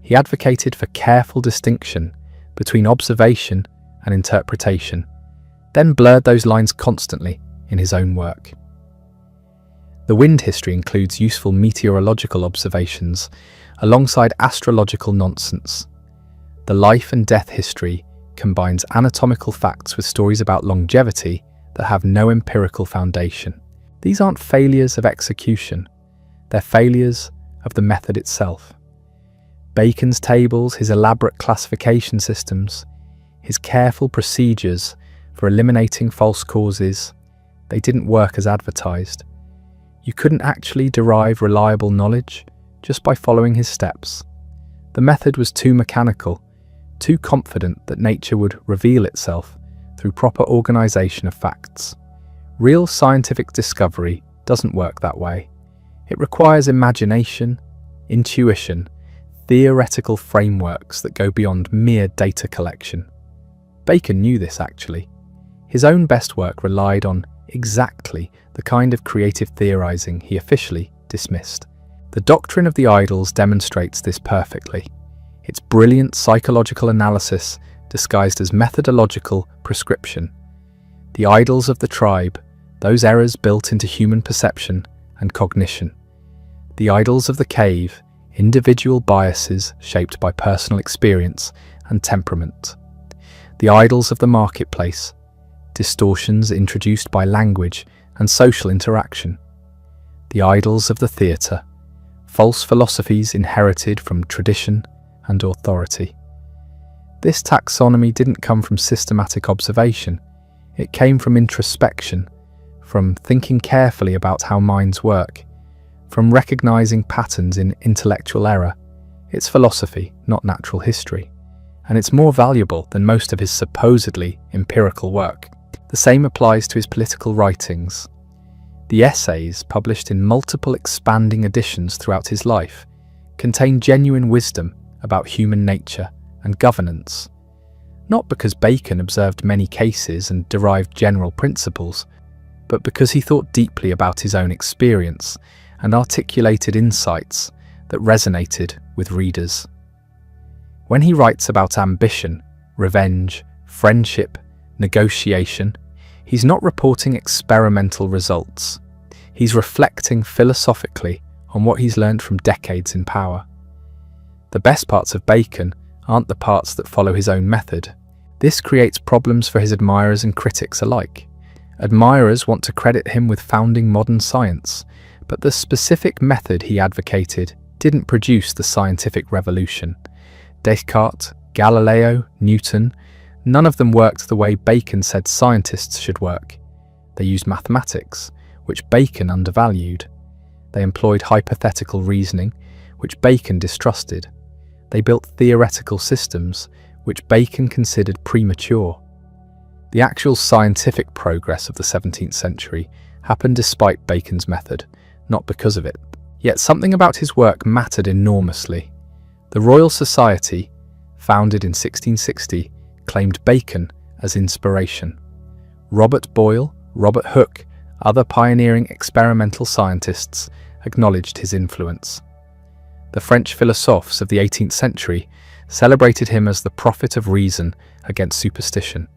He advocated for careful distinction between observation and interpretation, then blurred those lines constantly in his own work. The wind history includes useful meteorological observations alongside astrological nonsense. The life and death history combines anatomical facts with stories about longevity that have no empirical foundation. These aren't failures of execution, they're failures of the method itself. Bacon's tables, his elaborate classification systems, his careful procedures for eliminating false causes, they didn't work as advertised. You couldn't actually derive reliable knowledge just by following his steps. The method was too mechanical, too confident that nature would reveal itself through proper organization of facts. Real scientific discovery doesn't work that way. It requires imagination, intuition, theoretical frameworks that go beyond mere data collection. Bacon knew this actually. His own best work relied on exactly the kind of creative theorizing he officially dismissed. The doctrine of the idols demonstrates this perfectly. Its brilliant psychological analysis disguised as methodological prescription. The idols of the tribe, those errors built into human perception and cognition. The idols of the cave, individual biases shaped by personal experience and temperament, the idols of the marketplace, distortions introduced by language and social interaction, the idols of the theatre, false philosophies inherited from tradition and authority. This taxonomy didn't come from systematic observation, it came from introspection, from thinking carefully about how minds work, from recognizing patterns in intellectual error. It's philosophy, not natural history, and it's more valuable than most of his supposedly empirical work. The same applies to his political writings. The essays, published in multiple expanding editions throughout his life, contain genuine wisdom about human nature and governance. Not because Bacon observed many cases and derived general principles, but because he thought deeply about his own experience and articulated insights that resonated with readers. When he writes about ambition, revenge, friendship, negotiation, he's not reporting experimental results. He's reflecting philosophically on what he's learned from decades in power. The best parts of Bacon aren't the parts that follow his own method. This creates problems for his admirers and critics alike. Admirers want to credit him with founding modern science, but the specific method he advocated didn't produce the scientific revolution. Descartes, Galileo, Newton, none of them worked the way Bacon said scientists should work. They used mathematics, which Bacon undervalued. They employed hypothetical reasoning, which Bacon distrusted. They built theoretical systems, which Bacon considered premature. The actual scientific progress of the 17th century happened despite Bacon's method, not because of it. Yet something about his work mattered enormously. The Royal Society, founded in 1660, claimed Bacon as inspiration. Robert Boyle, Robert Hooke, other pioneering experimental scientists acknowledged his influence. The French philosophes of the 18th century celebrated him as the prophet of reason against superstition.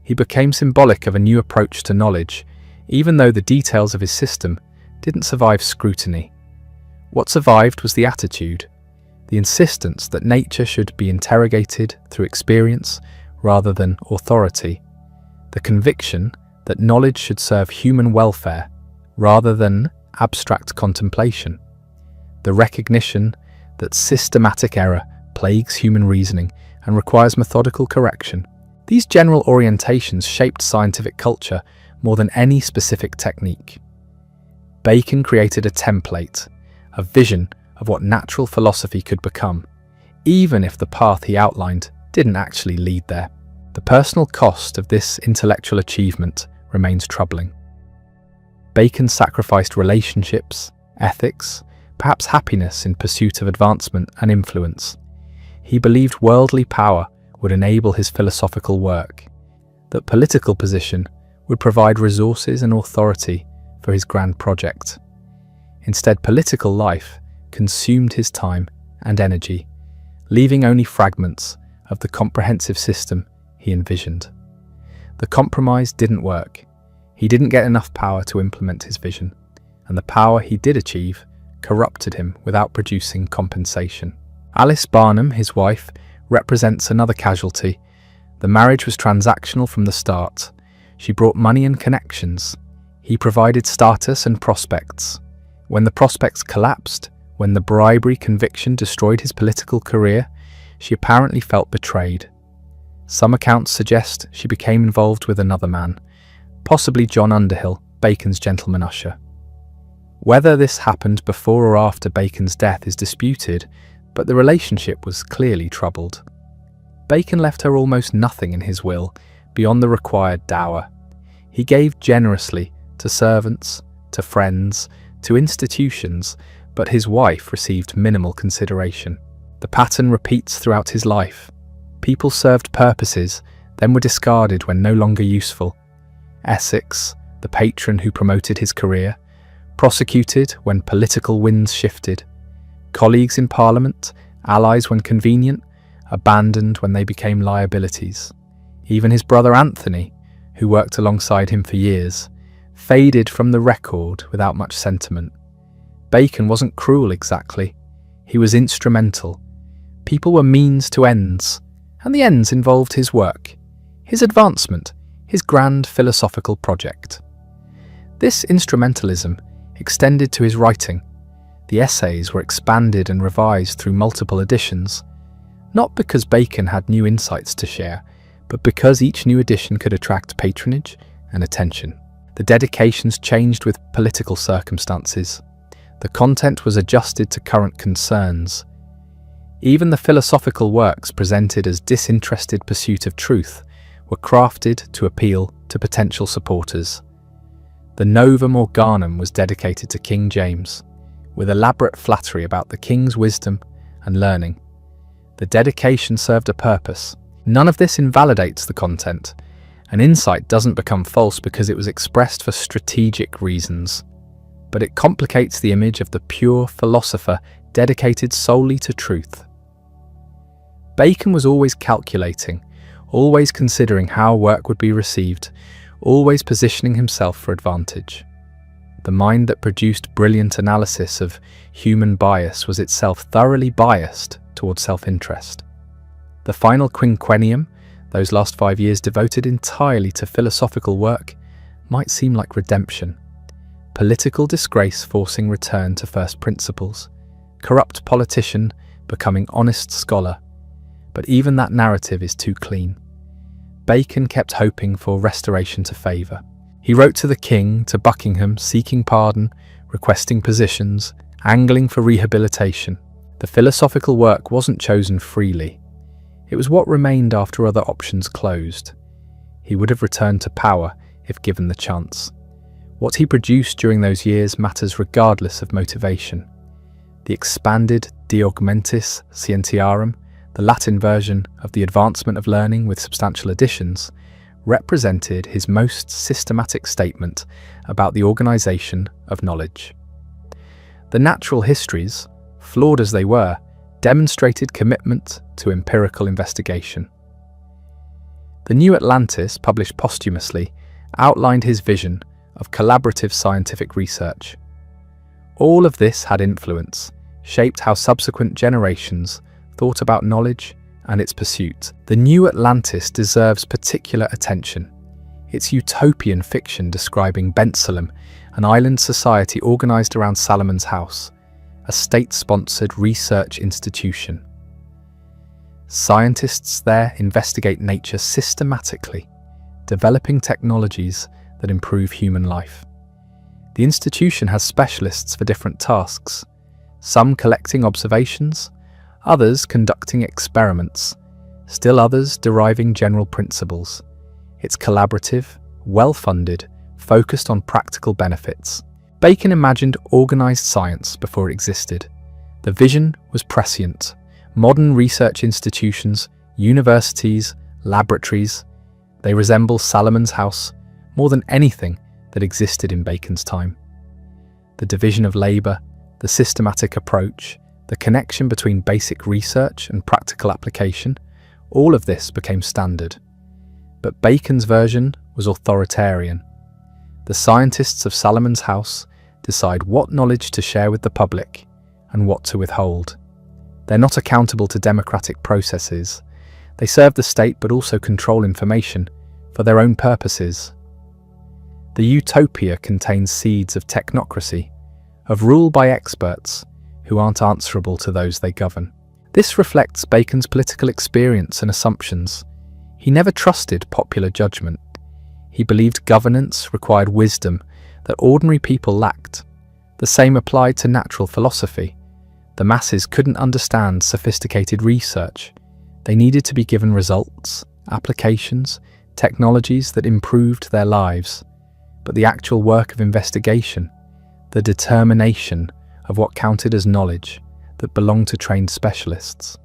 He became symbolic of a new approach to knowledge, even though the details of his system didn't survive scrutiny. What survived was the attitude, the insistence that nature should be interrogated through experience rather than authority, the conviction that knowledge should serve human welfare rather than abstract contemplation, the recognition that systematic error plagues human reasoning and requires methodical correction. These general orientations shaped scientific culture more than any specific technique. Bacon created a template, a vision of what natural philosophy could become, even if the path he outlined didn't actually lead there. The personal cost of this intellectual achievement remains troubling. Bacon sacrificed relationships, ethics, perhaps happiness in pursuit of advancement and influence. He believed worldly power would enable his philosophical work, that political position would provide resources and authority for his grand project. Instead, political life consumed his time and energy, leaving only fragments of the comprehensive system he envisioned. The compromise didn't work. He didn't get enough power to implement his vision, and the power he did achieve corrupted him without producing compensation. Alice Barnum, his wife, represents another casualty. The marriage was transactional from the start. She brought money and connections. He provided status and prospects. When the prospects collapsed, when the bribery conviction destroyed his political career, she apparently felt betrayed. Some accounts suggest she became involved with another man, possibly John Underhill, Bacon's gentleman usher. Whether this happened before or after Bacon's death is disputed, but the relationship was clearly troubled. Bacon left her almost nothing in his will beyond the required dower. He gave generously to servants, to friends, to institutions, but his wife received minimal consideration. The pattern repeats throughout his life. People served purposes, then were discarded when no longer useful. Essex, the patron who promoted his career, prosecuted when political winds shifted. Colleagues in Parliament, allies when convenient, abandoned when they became liabilities. Even his brother Anthony, who worked alongside him for years, faded from the record without much sentiment. Bacon wasn't cruel exactly. He was instrumental. People were means to ends, and the ends involved his work, his advancement, his grand philosophical project. This instrumentalism extended to his writing. The essays were expanded and revised through multiple editions, not because Bacon had new insights to share, but because each new edition could attract patronage and attention. The dedications changed with political circumstances. The content was adjusted to current concerns. Even the philosophical works presented as disinterested pursuit of truth were crafted to appeal to potential supporters. The Novum Organum was dedicated to King James, with elaborate flattery about the king's wisdom and learning. The dedication served a purpose. None of this invalidates the content. An insight doesn't become false because it was expressed for strategic reasons, but it complicates the image of the pure philosopher dedicated solely to truth. Bacon was always calculating, always considering how work would be received, always positioning himself for advantage. The mind that produced brilliant analysis of human bias was itself thoroughly biased towards self-interest. The final quinquennium, those last 5 years devoted entirely to philosophical work, might seem like redemption. Political disgrace forcing return to first principles, corrupt politician becoming honest scholar. But even that narrative is too clean. Bacon kept hoping for restoration to favour. He wrote to the king, to Buckingham, seeking pardon, requesting positions, angling for rehabilitation. The philosophical work wasn't chosen freely. It was what remained after other options closed. He would have returned to power if given the chance. What he produced during those years matters regardless of motivation. The expanded De Augmentis Scientiarum, the Latin version of the Advancement of Learning with substantial additions, represented his most systematic statement about the organisation of knowledge. The natural histories, flawed as they were, demonstrated commitment to empirical investigation. The New Atlantis, published posthumously, outlined his vision of collaborative scientific research. All of this had influence, shaped how subsequent generations thought about knowledge and its pursuit. The New Atlantis deserves particular attention. Its utopian fiction describing Bensalem, an island society organised around Salomon's House, a state-sponsored research institution. Scientists there investigate nature systematically, developing technologies that improve human life. The institution has specialists for different tasks, some collecting observations, others conducting experiments, still others deriving general principles. It's collaborative, well-funded, focused on practical benefits. Bacon imagined organised science before it existed. The vision was prescient. Modern research institutions, universities, laboratories, they resemble Salomon's House more than anything that existed in Bacon's time. The division of labour, the systematic approach, the connection between basic research and practical application, all of this became standard. But Bacon's version was authoritarian. The scientists of Salomon's House decide what knowledge to share with the public and what to withhold. They're not accountable to democratic processes. They serve the state but also control information for their own purposes. The utopia contains seeds of technocracy, of rule by experts who aren't answerable to those they govern. This reflects Bacon's political experience and assumptions. He never trusted popular judgment. He believed governance required wisdom that ordinary people lacked. The same applied to natural philosophy. The masses couldn't understand sophisticated research. They needed to be given results, applications, technologies that improved their lives. But the actual work of investigation, the determination of what counted as knowledge, that belonged to trained specialists.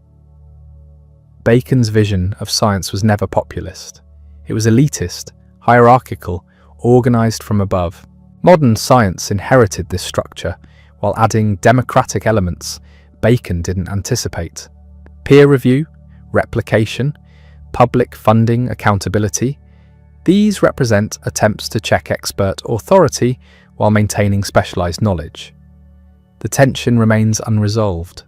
Bacon's vision of science was never populist. It was elitist, hierarchical, organised from above. Modern science inherited this structure while adding democratic elements Bacon didn't anticipate. Peer review, replication, public funding, accountability. These represent attempts to check expert authority while maintaining specialised knowledge. The tension remains unresolved.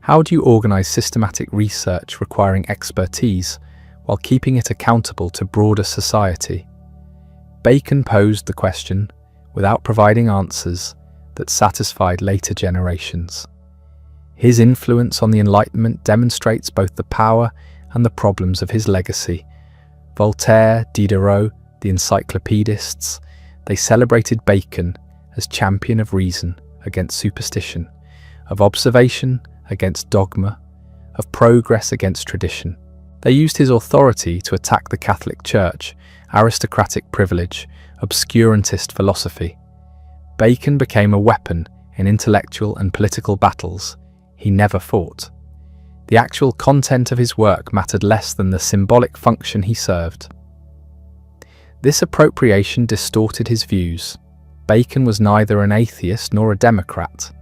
How do you organize systematic research requiring expertise while keeping it accountable to broader society? Bacon posed the question without providing answers that satisfied later generations. His influence on the Enlightenment demonstrates both the power and the problems of his legacy. Voltaire, Diderot, the encyclopedists, they celebrated Bacon as champion of reason against superstition, of observation against dogma, of progress against tradition. They used his authority to attack the Catholic Church, aristocratic privilege, obscurantist philosophy. Bacon became a weapon in intellectual and political battles he never fought. The actual content of his work mattered less than the symbolic function he served. This appropriation distorted his views. Bacon was neither an atheist nor a Democrat.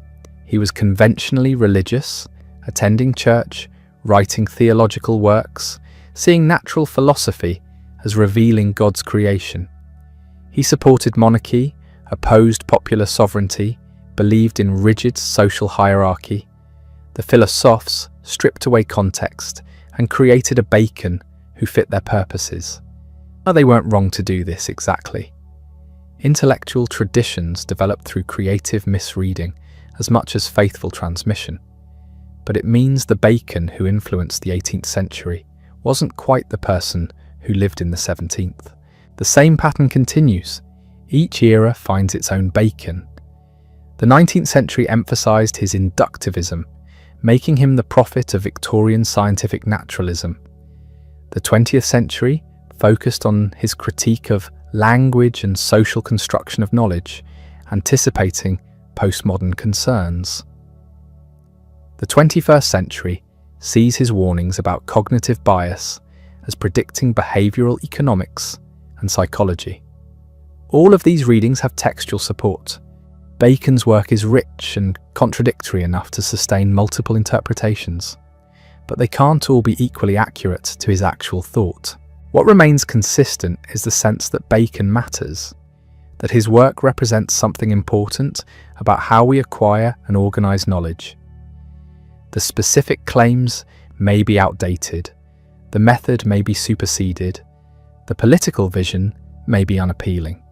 He was conventionally religious, attending church, writing theological works, seeing natural philosophy as revealing God's creation. He supported monarchy, opposed popular sovereignty, believed in rigid social hierarchy. The philosophes stripped away context and created a Bacon who fit their purposes. Now, they weren't wrong to do this exactly. Intellectual traditions developed through creative misreading as much as faithful transmission. But it means the Bacon who influenced the 18th century wasn't quite the person who lived in the 17th. The same pattern continues. Each era finds its own Bacon. The 19th century emphasized his inductivism, making him the prophet of Victorian scientific naturalism. The 20th century focused on his critique of language and social construction of knowledge, anticipating postmodern concerns. The 21st century sees his warnings about cognitive bias as predicting behavioral economics and psychology. All of these readings have textual support. Bacon's work is rich and contradictory enough to sustain multiple interpretations, but they can't all be equally accurate to his actual thought. What remains consistent is the sense that Bacon matters, that his work represents something important about how we acquire and organize knowledge. The specific claims may be outdated, the method may be superseded, the political vision may be unappealing,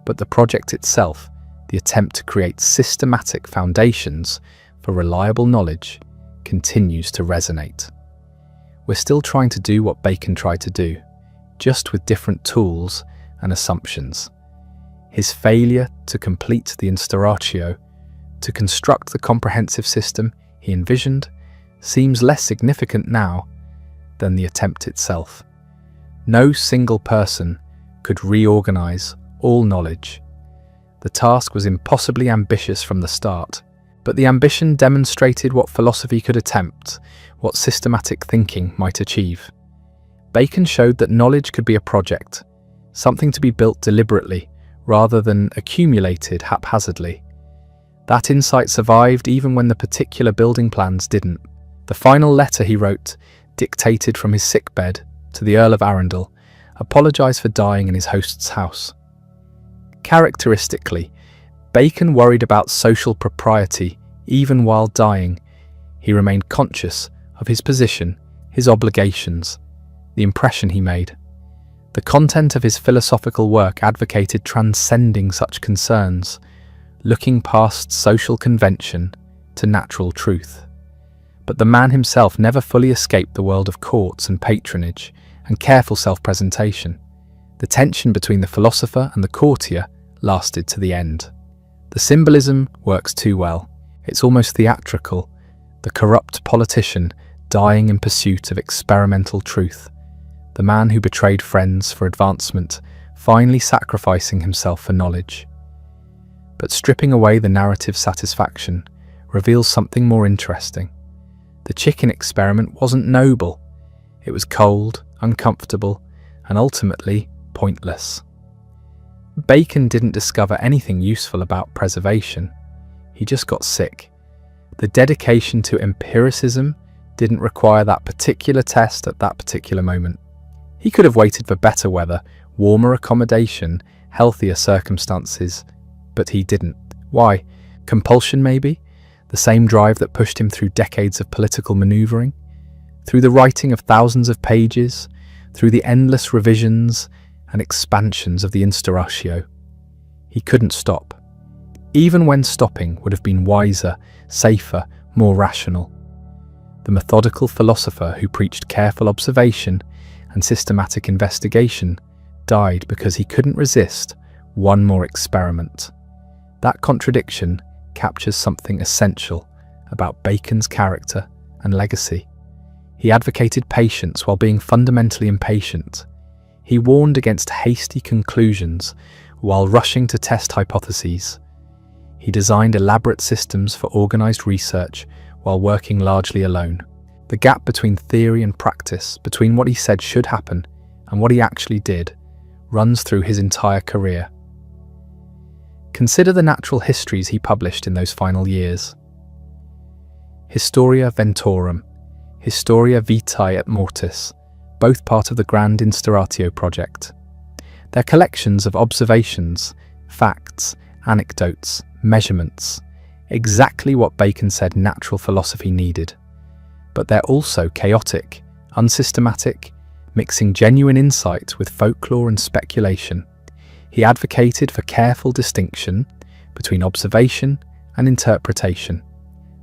but the project itself, the attempt to create systematic foundations for reliable knowledge, continues to resonate. We're still trying to do what Bacon tried to do, just with different tools and assumptions. His failure to complete the instauratio, to construct the comprehensive system he envisioned, seems less significant now than the attempt itself. No single person could reorganize all knowledge. The task was impossibly ambitious from the start, but the ambition demonstrated what philosophy could attempt, what systematic thinking might achieve. Bacon showed that knowledge could be a project, something to be built deliberately rather than accumulated haphazardly. That insight survived even when the particular building plans didn't. The final letter he wrote, dictated from his sickbed to the Earl of Arundel, apologised for dying in his host's house. Characteristically, Bacon worried about social propriety even while dying. He remained conscious of his position, his obligations, the impression he made. The content of his philosophical work advocated transcending such concerns, looking past social convention to natural truth. But the man himself never fully escaped the world of courts and patronage and careful self-presentation. The tension between the philosopher and the courtier lasted to the end. The symbolism works too well. It's almost theatrical, the corrupt politician dying in pursuit of experimental truth, the man who betrayed friends for advancement, finally sacrificing himself for knowledge. But stripping away the narrative satisfaction reveals something more interesting. The chicken experiment wasn't noble. It was cold, uncomfortable, and ultimately pointless. Bacon didn't discover anything useful about preservation. He just got sick. The dedication to empiricism didn't require that particular test at that particular moment. He could have waited for better weather, warmer accommodation, healthier circumstances, but he didn't. Why? Compulsion maybe? the same drive that pushed him through decades of political maneuvering, through the writing of thousands of pages, through the endless revisions and expansions of the Instauratio. He couldn't stop, even when stopping would have been wiser, safer, more rational. The methodical philosopher who preached careful observation and systematic investigation died because he couldn't resist one more experiment. That contradiction captures something essential about Bacon's character and legacy. He advocated patience while being fundamentally impatient. He warned against hasty conclusions while rushing to test hypotheses. He designed elaborate systems for organized research while working largely alone. The gap between theory and practice, between what he said should happen and what he actually did, runs through his entire career. Consider the natural histories he published in those final years. Historia Ventorum, Historia Vitae et Mortis, both part of the Grand Instauratio project. They're collections of observations, facts, anecdotes, measurements, exactly what Bacon said natural philosophy needed. But they're also chaotic, unsystematic, mixing genuine insight with folklore and speculation. He advocated for careful distinction between observation and interpretation,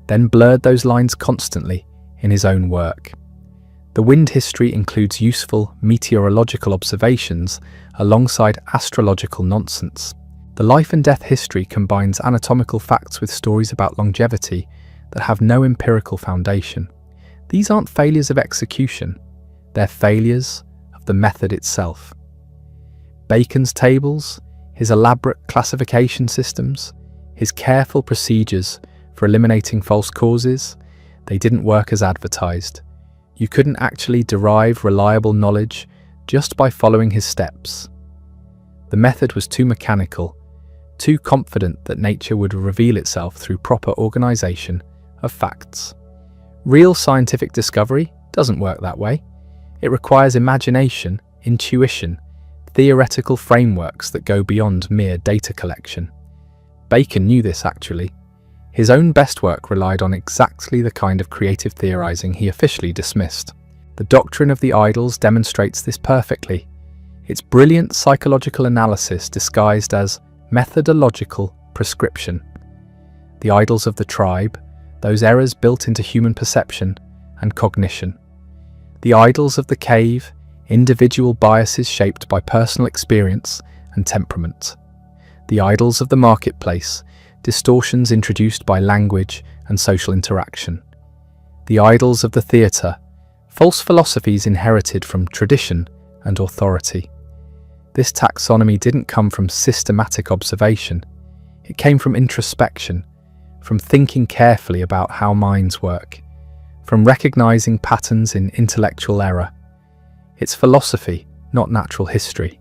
then blurred those lines constantly in his own work. The wind history includes useful meteorological observations alongside astrological nonsense. The life and death history combines anatomical facts with stories about longevity that have no empirical foundation. These aren't failures of execution, they're failures of the method itself. Bacon's tables, his elaborate classification systems, his careful procedures for eliminating false causes, they didn't work as advertised. You couldn't actually derive reliable knowledge just by following his steps. The method was too mechanical, too confident that nature would reveal itself through proper organization of facts. Real scientific discovery doesn't work that way. It requires imagination, intuition, theoretical frameworks that go beyond mere data collection. Bacon knew this actually. His own best work relied on exactly the kind of creative theorizing he officially dismissed. The doctrine of the idols demonstrates this perfectly. It's brilliant psychological analysis disguised as methodological prescription. The idols of the tribe, those errors built into human perception and cognition. The idols of the cave, individual biases shaped by personal experience and temperament. The idols of the marketplace, distortions introduced by language and social interaction. The idols of the theatre, false philosophies inherited from tradition and authority. This taxonomy didn't come from systematic observation. It came from introspection, from thinking carefully about how minds work, from recognizing patterns in intellectual error. It's philosophy, not natural history,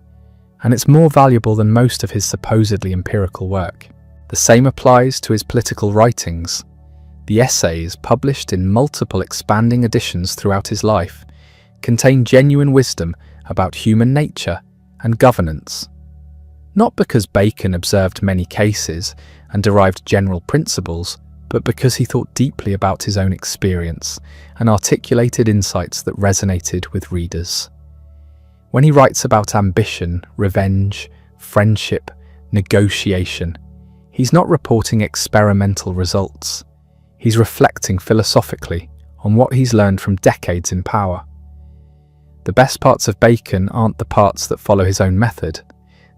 and it's more valuable than most of his supposedly empirical work. The same applies to his political writings. The essays, published in multiple expanding editions throughout his life, contain genuine wisdom about human nature and governance. Not because Bacon observed many cases and derived general principles, but because he thought deeply about his own experience and articulated insights that resonated with readers. When he writes about ambition, revenge, friendship, negotiation, he's not reporting experimental results. He's reflecting philosophically on what he's learned from decades in power. The best parts of Bacon aren't the parts that follow his own method.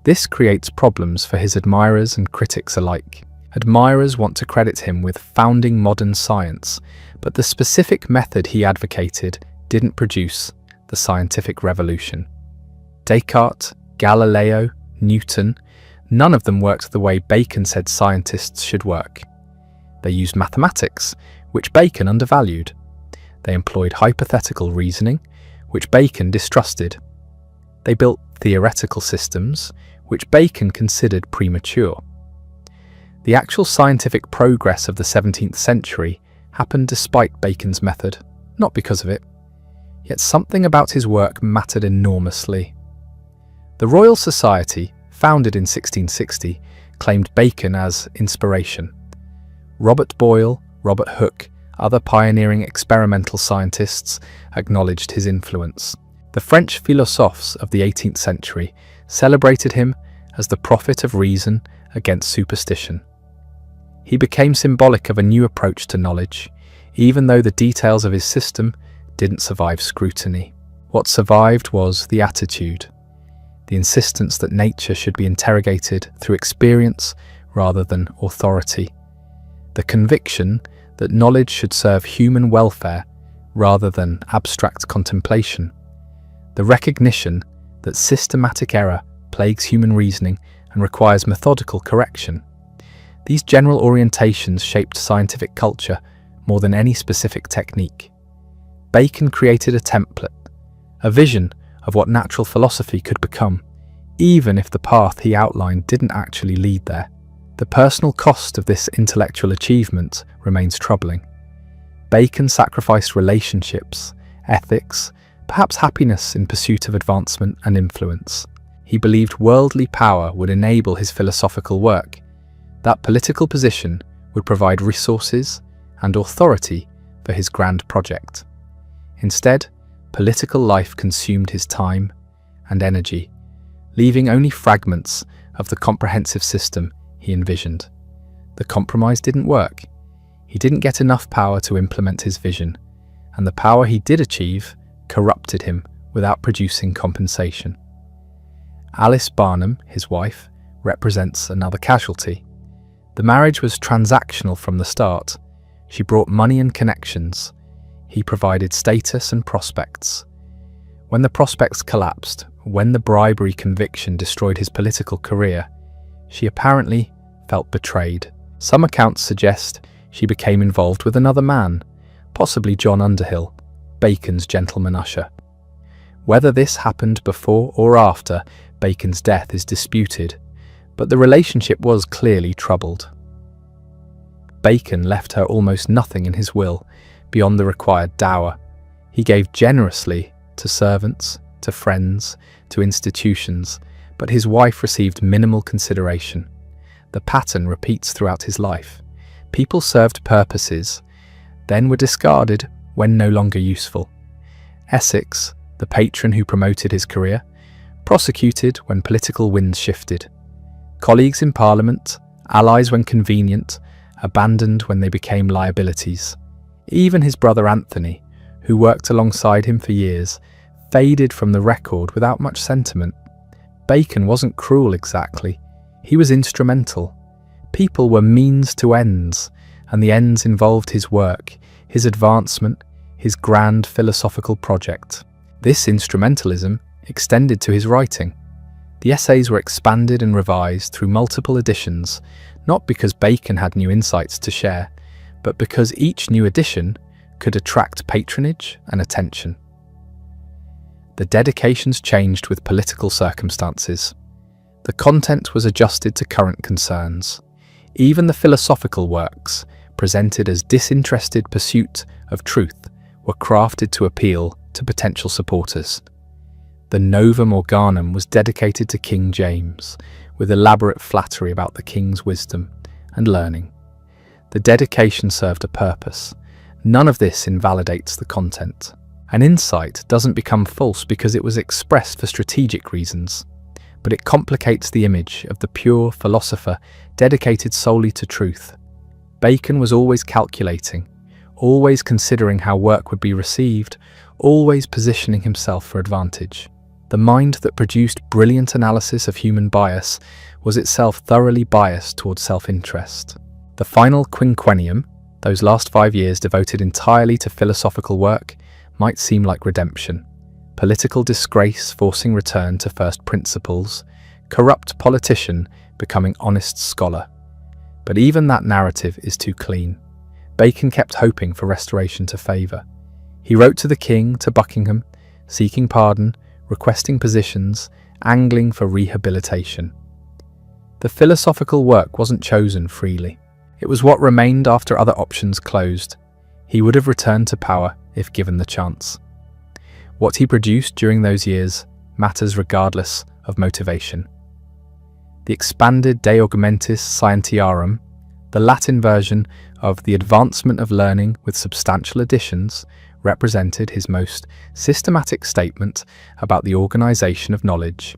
This creates problems for his admirers and critics alike. Admirers want to credit him with founding modern science, but the specific method he advocated didn't produce the scientific revolution. Descartes, Galileo, Newton, none of them worked the way Bacon said scientists should work. They used mathematics, which Bacon undervalued. They employed hypothetical reasoning, which Bacon distrusted. They built theoretical systems, which Bacon considered premature. The actual scientific progress of the 17th century happened despite Bacon's method, not because of it. Yet something about his work mattered enormously. The Royal Society, founded in 1660, claimed Bacon as inspiration. Robert Boyle, Robert Hooke, other pioneering experimental scientists acknowledged his influence. The French philosophes of the 18th century celebrated him as the prophet of reason against superstition. He became symbolic of a new approach to knowledge, even though the details of his system didn't survive scrutiny. What survived was the attitude, the insistence that nature should be interrogated through experience rather than authority, the conviction that knowledge should serve human welfare rather than abstract contemplation, the recognition that systematic error plagues human reasoning and requires methodical correction. These general orientations shaped scientific culture more than any specific technique. Bacon created a template, a vision of what natural philosophy could become, even if the path he outlined didn't actually lead there. The personal cost of this intellectual achievement remains troubling. Bacon sacrificed relationships, ethics, perhaps happiness in pursuit of advancement and influence. He believed worldly power would enable his philosophical work, that political position would provide resources and authority for his grand project. Instead, political life consumed his time and energy, leaving only fragments of the comprehensive system he envisioned. The compromise didn't work. He didn't get enough power to implement his vision, and the power he did achieve corrupted him without producing compensation. Alice Barnum, his wife, represents another casualty. The marriage was transactional from the start. She brought money and connections. He provided status and prospects. When the prospects collapsed, when the bribery conviction destroyed his political career, she apparently felt betrayed. Some accounts suggest she became involved with another man, possibly John Underhill, Bacon's gentleman usher. Whether this happened before or after Bacon's death is disputed, but the relationship was clearly troubled. Bacon left her almost nothing in his will beyond the required dower. He gave generously to servants, to friends, to institutions, but his wife received minimal consideration. The pattern repeats throughout his life. People served purposes, then were discarded when no longer useful. Essex, the patron who promoted his career, prosecuted when political winds shifted. Colleagues in Parliament, allies when convenient, abandoned when they became liabilities. Even his brother Anthony, who worked alongside him for years, faded from the record without much sentiment. Bacon wasn't cruel exactly. He was instrumental. People were means to ends, and the ends involved his work, his advancement, his grand philosophical project. This instrumentalism extended to his writing. The essays were expanded and revised through multiple editions, not because Bacon had new insights to share, but because each new edition could attract patronage and attention. The dedications changed with political circumstances. The content was adjusted to current concerns. Even the philosophical works, presented as disinterested pursuit of truth, were crafted to appeal to potential supporters. The Novum Organum was dedicated to King James, with elaborate flattery about the king's wisdom and learning. The dedication served a purpose. None of this invalidates the content. An insight doesn't become false because it was expressed for strategic reasons, but it complicates the image of the pure philosopher dedicated solely to truth. Bacon was always calculating, always considering how work would be received, always positioning himself for advantage. The mind that produced brilliant analysis of human bias was itself thoroughly biased towards self-interest. The final quinquennium, those last 5 years devoted entirely to philosophical work, might seem like redemption. Political disgrace forcing return to first principles, corrupt politician becoming honest scholar. But even that narrative is too clean. Bacon kept hoping for restoration to favour. He wrote to the king, to Buckingham, seeking pardon, requesting positions, angling for rehabilitation. The philosophical work wasn't chosen freely. It was what remained after other options closed. He would have returned to power if given the chance. What he produced during those years matters regardless of motivation. The expanded De Augmentis Scientiarum, The Latin version of The Advancement of Learning with Substantial Additions represented his most systematic statement about the organization of knowledge.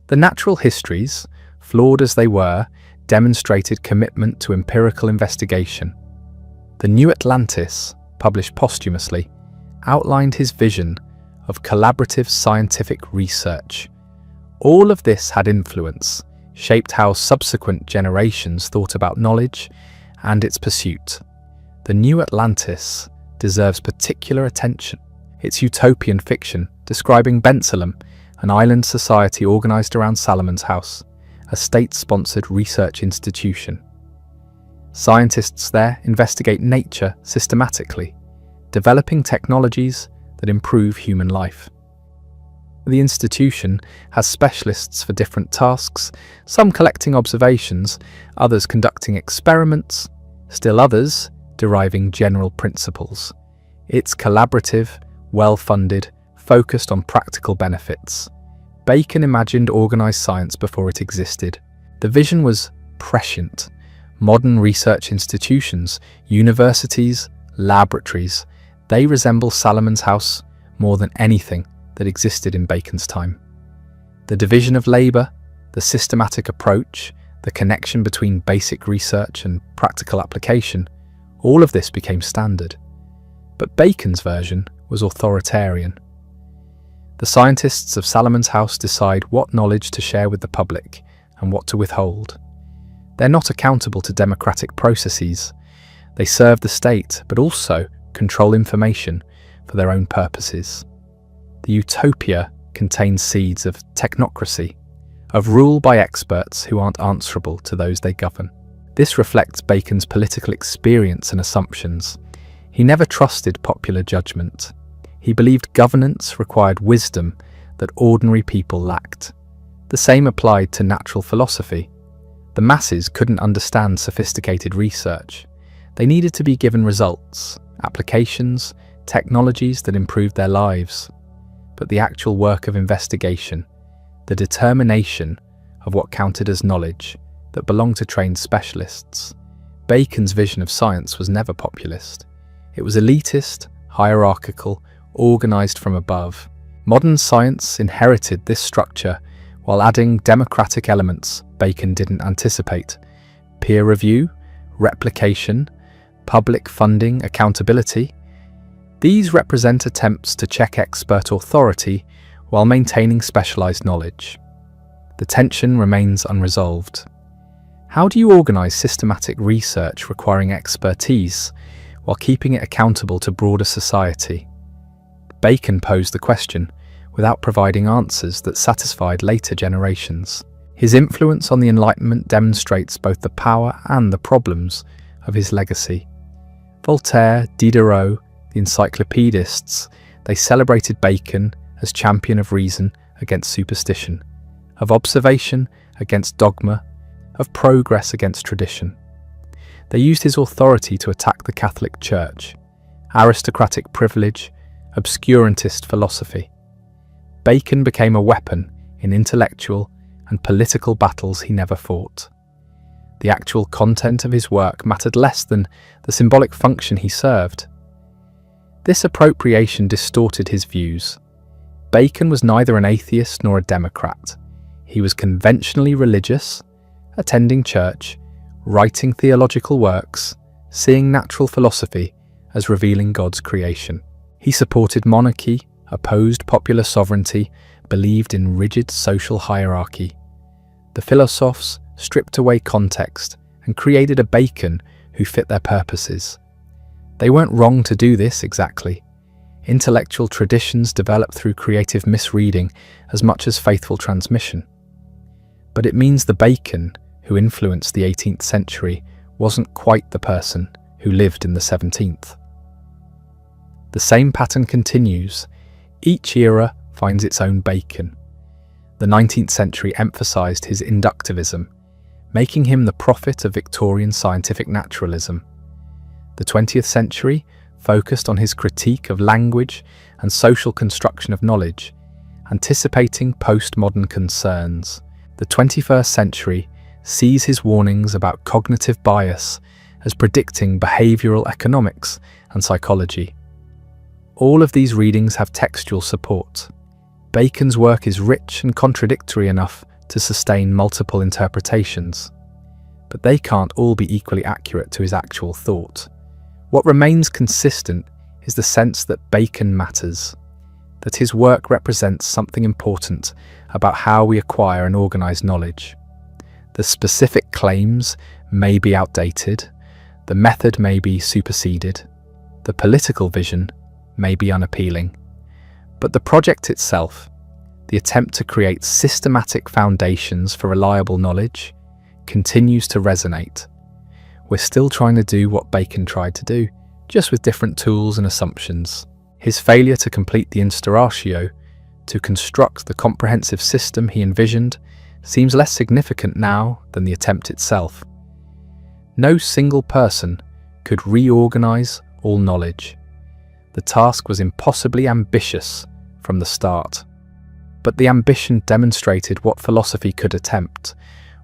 The natural histories, flawed as they were, demonstrated commitment to empirical investigation. The New Atlantis, published posthumously, outlined his vision of collaborative scientific research. All of this had influence, shaped how subsequent generations thought about knowledge and its pursuit. The New Atlantis deserves particular attention. Its utopian fiction, describing Bensalem, an island society organized around Salomon's House, a state-sponsored research institution. Scientists there investigate nature systematically, developing technologies that improve human life. The institution has specialists for different tasks, some collecting observations, others conducting experiments, still others deriving general principles. It's collaborative, well-funded, focused on practical benefits. Bacon imagined organized science before it existed. The vision was prescient. Modern research institutions, universities, laboratories, they resemble Salomon's House more than anything that existed in Bacon's time. The division of labour, the systematic approach, the connection between basic research and practical application, all of this became standard. But Bacon's version was authoritarian. The scientists of Salomon's House decide what knowledge to share with the public and what to withhold. They're not accountable to democratic processes. They serve the state, but also control information for their own purposes. The utopia contains seeds of technocracy, of rule by experts who aren't answerable to those they govern. This reflects Bacon's political experience and assumptions. He never trusted popular judgment. He believed governance required wisdom that ordinary people lacked. The same applied to natural philosophy. The masses couldn't understand sophisticated research. They needed to be given results, applications, technologies that improved their lives. But the actual work of investigation, the determination of what counted as knowledge, that belonged to trained specialists. Bacon's vision of science was never populist. It was elitist, hierarchical, organized from above. Modern science inherited this structure while adding democratic elements Bacon didn't anticipate. Peer review, replication, public funding, accountability. These represent attempts to check expert authority while maintaining specialized knowledge. The tension remains unresolved. How do you organize systematic research requiring expertise while keeping it accountable to broader society? Bacon posed the question without providing answers that satisfied later generations. His influence on the Enlightenment demonstrates both the power and the problems of his legacy. Voltaire, Diderot, the encyclopedists, they celebrated Bacon as champion of reason against superstition, of observation against dogma, of progress against tradition. They used his authority to attack the Catholic Church, aristocratic privilege, obscurantist philosophy. Bacon became a weapon in intellectual and political battles he never fought. The actual content of his work mattered less than the symbolic function he served. This appropriation distorted his views. Bacon was neither an atheist nor a Democrat. He was conventionally religious, attending church, writing theological works, seeing natural philosophy as revealing God's creation. He supported monarchy, opposed popular sovereignty, believed in rigid social hierarchy. The philosophers stripped away context and created a Bacon who fit their purposes. They weren't wrong to do this exactly. Intellectual traditions develop through creative misreading as much as faithful transmission. But it means the Bacon who influenced the 18th century wasn't quite the person who lived in the 17th. The same pattern continues. Each era finds its own Bacon. The 19th century emphasized his inductivism, making him the prophet of Victorian scientific naturalism. The 20th century focused on his critique of language and social construction of knowledge, anticipating postmodern concerns. The 21st century sees his warnings about cognitive bias as predicting behavioral economics and psychology. All of these readings have textual support. Bacon's work is rich and contradictory enough to sustain multiple interpretations, but they can't all be equally accurate to his actual thought. What remains consistent is the sense that Bacon matters, that his work represents something important about how we acquire and organize knowledge. The specific claims may be outdated, the method may be superseded, the political vision may be unappealing, but the project itself, the attempt to create systematic foundations for reliable knowledge, continues to resonate. We're still trying to do what Bacon tried to do, just with different tools and assumptions. His failure to complete the instauratio, to construct the comprehensive system he envisioned, seems less significant now than the attempt itself. No single person could reorganize all knowledge. The task was impossibly ambitious from the start. But the ambition demonstrated what philosophy could attempt,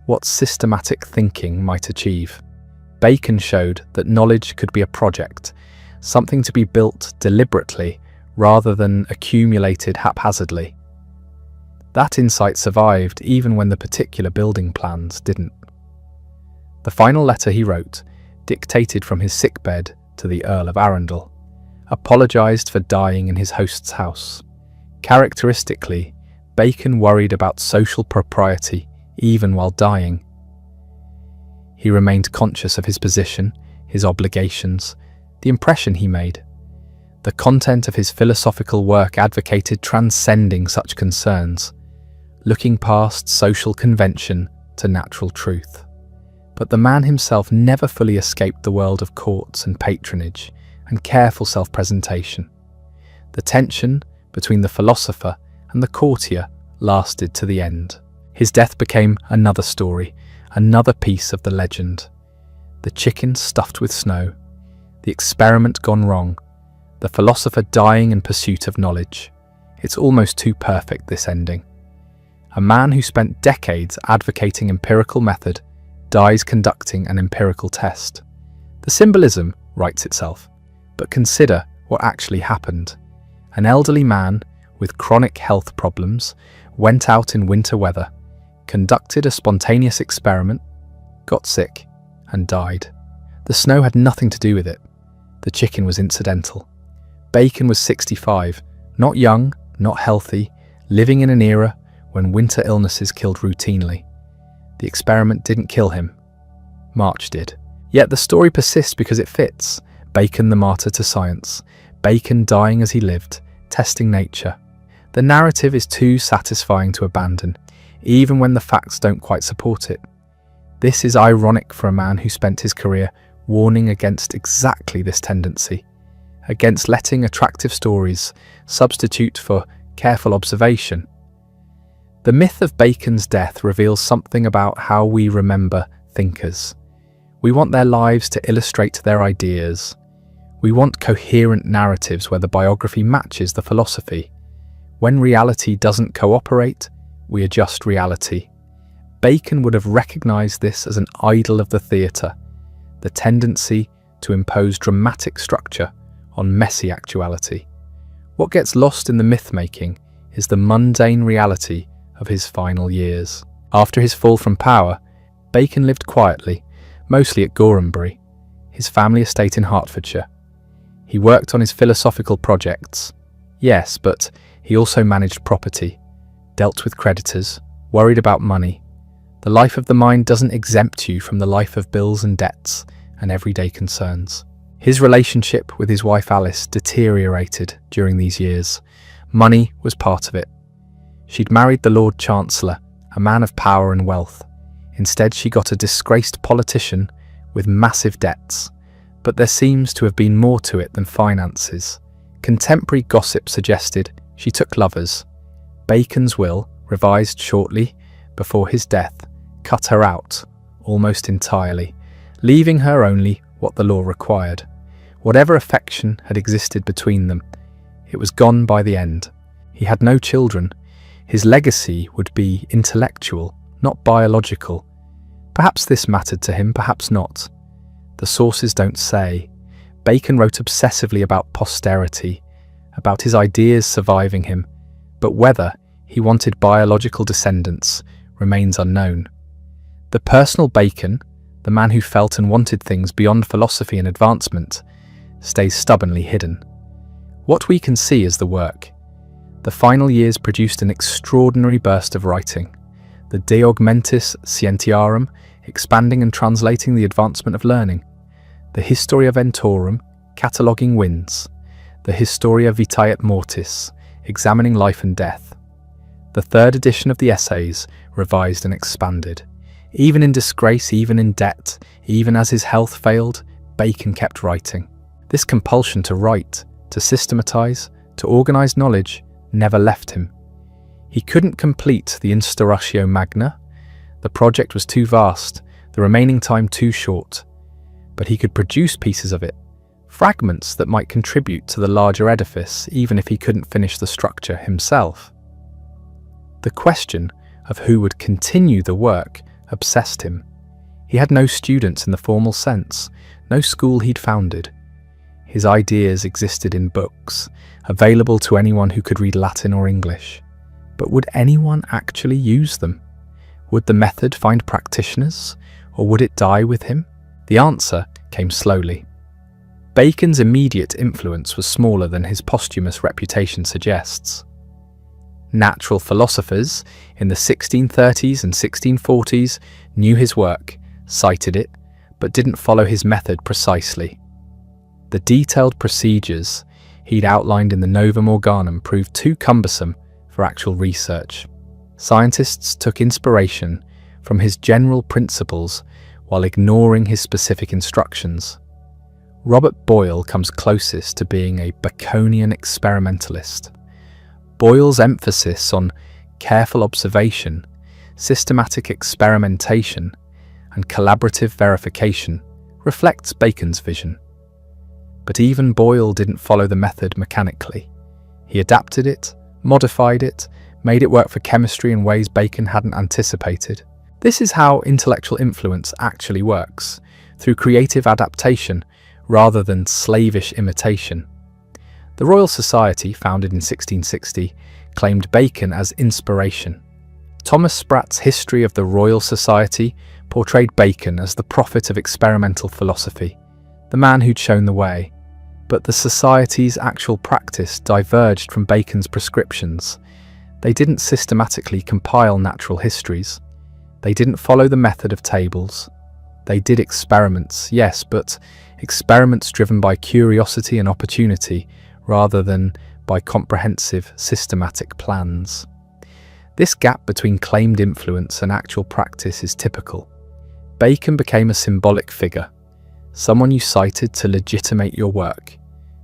what systematic thinking might achieve. Bacon showed that knowledge could be a project, something to be built deliberately rather than accumulated haphazardly. That insight survived even when the particular building plans didn't. The final letter he wrote, dictated from his sickbed to the Earl of Arundel, apologised for dying in his host's house. Characteristically, Bacon worried about social propriety even while dying. He remained conscious of his position, his obligations, the impression he made. The content of his philosophical work advocated transcending such concerns, looking past social convention to natural truth. But the man himself never fully escaped the world of courts and patronage and careful self-presentation. The tension between the philosopher and the courtier lasted to the end. His death became another story, another piece of the legend. The chicken stuffed with snow, the experiment gone wrong, the philosopher dying in pursuit of knowledge. It's almost too perfect, this ending. A man who spent decades advocating empirical method dies conducting an empirical test. The symbolism writes itself, but consider what actually happened. An elderly man with chronic health problems went out in winter weather, conducted a spontaneous experiment, got sick, and died. The snow had nothing to do with it. The chicken was incidental. Bacon was 65, not young, not healthy, living in an era when winter illnesses killed routinely. The experiment didn't kill him. March did. Yet the story persists because it fits. Bacon the martyr to science. Bacon dying as he lived, testing nature. The narrative is too satisfying to abandon, even when the facts don't quite support it. This is ironic for a man who spent his career warning against exactly this tendency, against letting attractive stories substitute for careful observation. The myth of Bacon's death reveals something about how we remember thinkers. We want their lives to illustrate their ideas. We want coherent narratives where the biography matches the philosophy. When reality doesn't cooperate, we adjust reality. Bacon would have recognised this as an idol of the theatre, the tendency to impose dramatic structure on messy actuality. What gets lost in the myth-making is the mundane reality of his final years. After his fall from power, Bacon lived quietly, mostly at Gorhambury, his family estate in Hertfordshire. He worked on his philosophical projects, yes, but he also managed property, dealt with creditors, worried about money. The life of the mind doesn't exempt you from the life of bills and debts and everyday concerns. His relationship with his wife Alice deteriorated during these years. Money was part of it. She'd married the Lord Chancellor, a man of power and wealth. Instead, she got a disgraced politician with massive debts. But there seems to have been more to it than finances. Contemporary gossip suggested she took lovers. Bacon's will, revised shortly before his death, cut her out almost entirely, leaving her only what the law required. Whatever affection had existed between them, it was gone by the end. He had no children. His legacy would be intellectual, not biological. Perhaps this mattered to him, perhaps not. The sources don't say. Bacon wrote obsessively about posterity, about his ideas surviving him, but whether he wanted biological descendants remains unknown. The personal Bacon, the man who felt and wanted things beyond philosophy and advancement, stays stubbornly hidden. What we can see is the work. The final years produced an extraordinary burst of writing, the De Augmentis Scientiarum, expanding and translating the advancement of learning, the Historia Ventorum, cataloguing winds, the Historia Vitae et Mortis, examining life and death, the third edition of the Essays, revised and expanded. Even in disgrace, even in debt, even as his health failed, Bacon kept writing. This compulsion to write, to systematize, to organize knowledge, never left him. He couldn't complete the Instauratio Magna. The project was too vast, the remaining time too short. But he could produce pieces of it, fragments that might contribute to the larger edifice, even if he couldn't finish the structure himself. The question of who would continue the work obsessed him. He had no students in the formal sense, no school he'd founded. His ideas existed in books, available to anyone who could read Latin or English. But would anyone actually use them? Would the method find practitioners, or would it die with him? The answer came slowly. Bacon's immediate influence was smaller than his posthumous reputation suggests. Natural philosophers in the 1630s and 1640s knew his work, cited it, but didn't follow his method precisely. The detailed procedures he'd outlined in the Novum Organum proved too cumbersome for actual research. Scientists took inspiration from his general principles while ignoring his specific instructions. Robert Boyle comes closest to being a Baconian experimentalist. Boyle's emphasis on careful observation, systematic experimentation, and collaborative verification reflects Bacon's vision. But even Boyle didn't follow the method mechanically. He adapted it, modified it, made it work for chemistry in ways Bacon hadn't anticipated. This is how intellectual influence actually works, through creative adaptation rather than slavish imitation. The Royal Society, founded in 1660, claimed Bacon as inspiration. Thomas Spratt's History of the Royal Society portrayed Bacon as the prophet of experimental philosophy, the man who'd shown the way. But the Society's actual practice diverged from Bacon's prescriptions. They didn't systematically compile natural histories. They didn't follow the method of tables. They did experiments, yes, but experiments driven by curiosity and opportunity, rather than by comprehensive, systematic plans. This gap between claimed influence and actual practice is typical. Bacon became a symbolic figure, someone you cited to legitimate your work,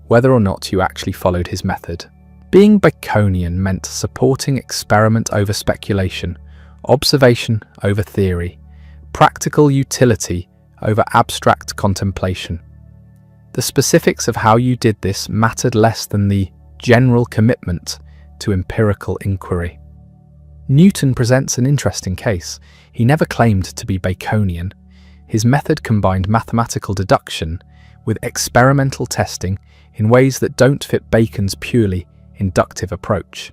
whether or not you actually followed his method. Being Baconian meant supporting experiment over speculation, observation over theory, practical utility over abstract contemplation. The specifics of how you did this mattered less than the general commitment to empirical inquiry. Newton presents an interesting case. He never claimed to be Baconian. His method combined mathematical deduction with experimental testing in ways that don't fit Bacon's purely inductive approach.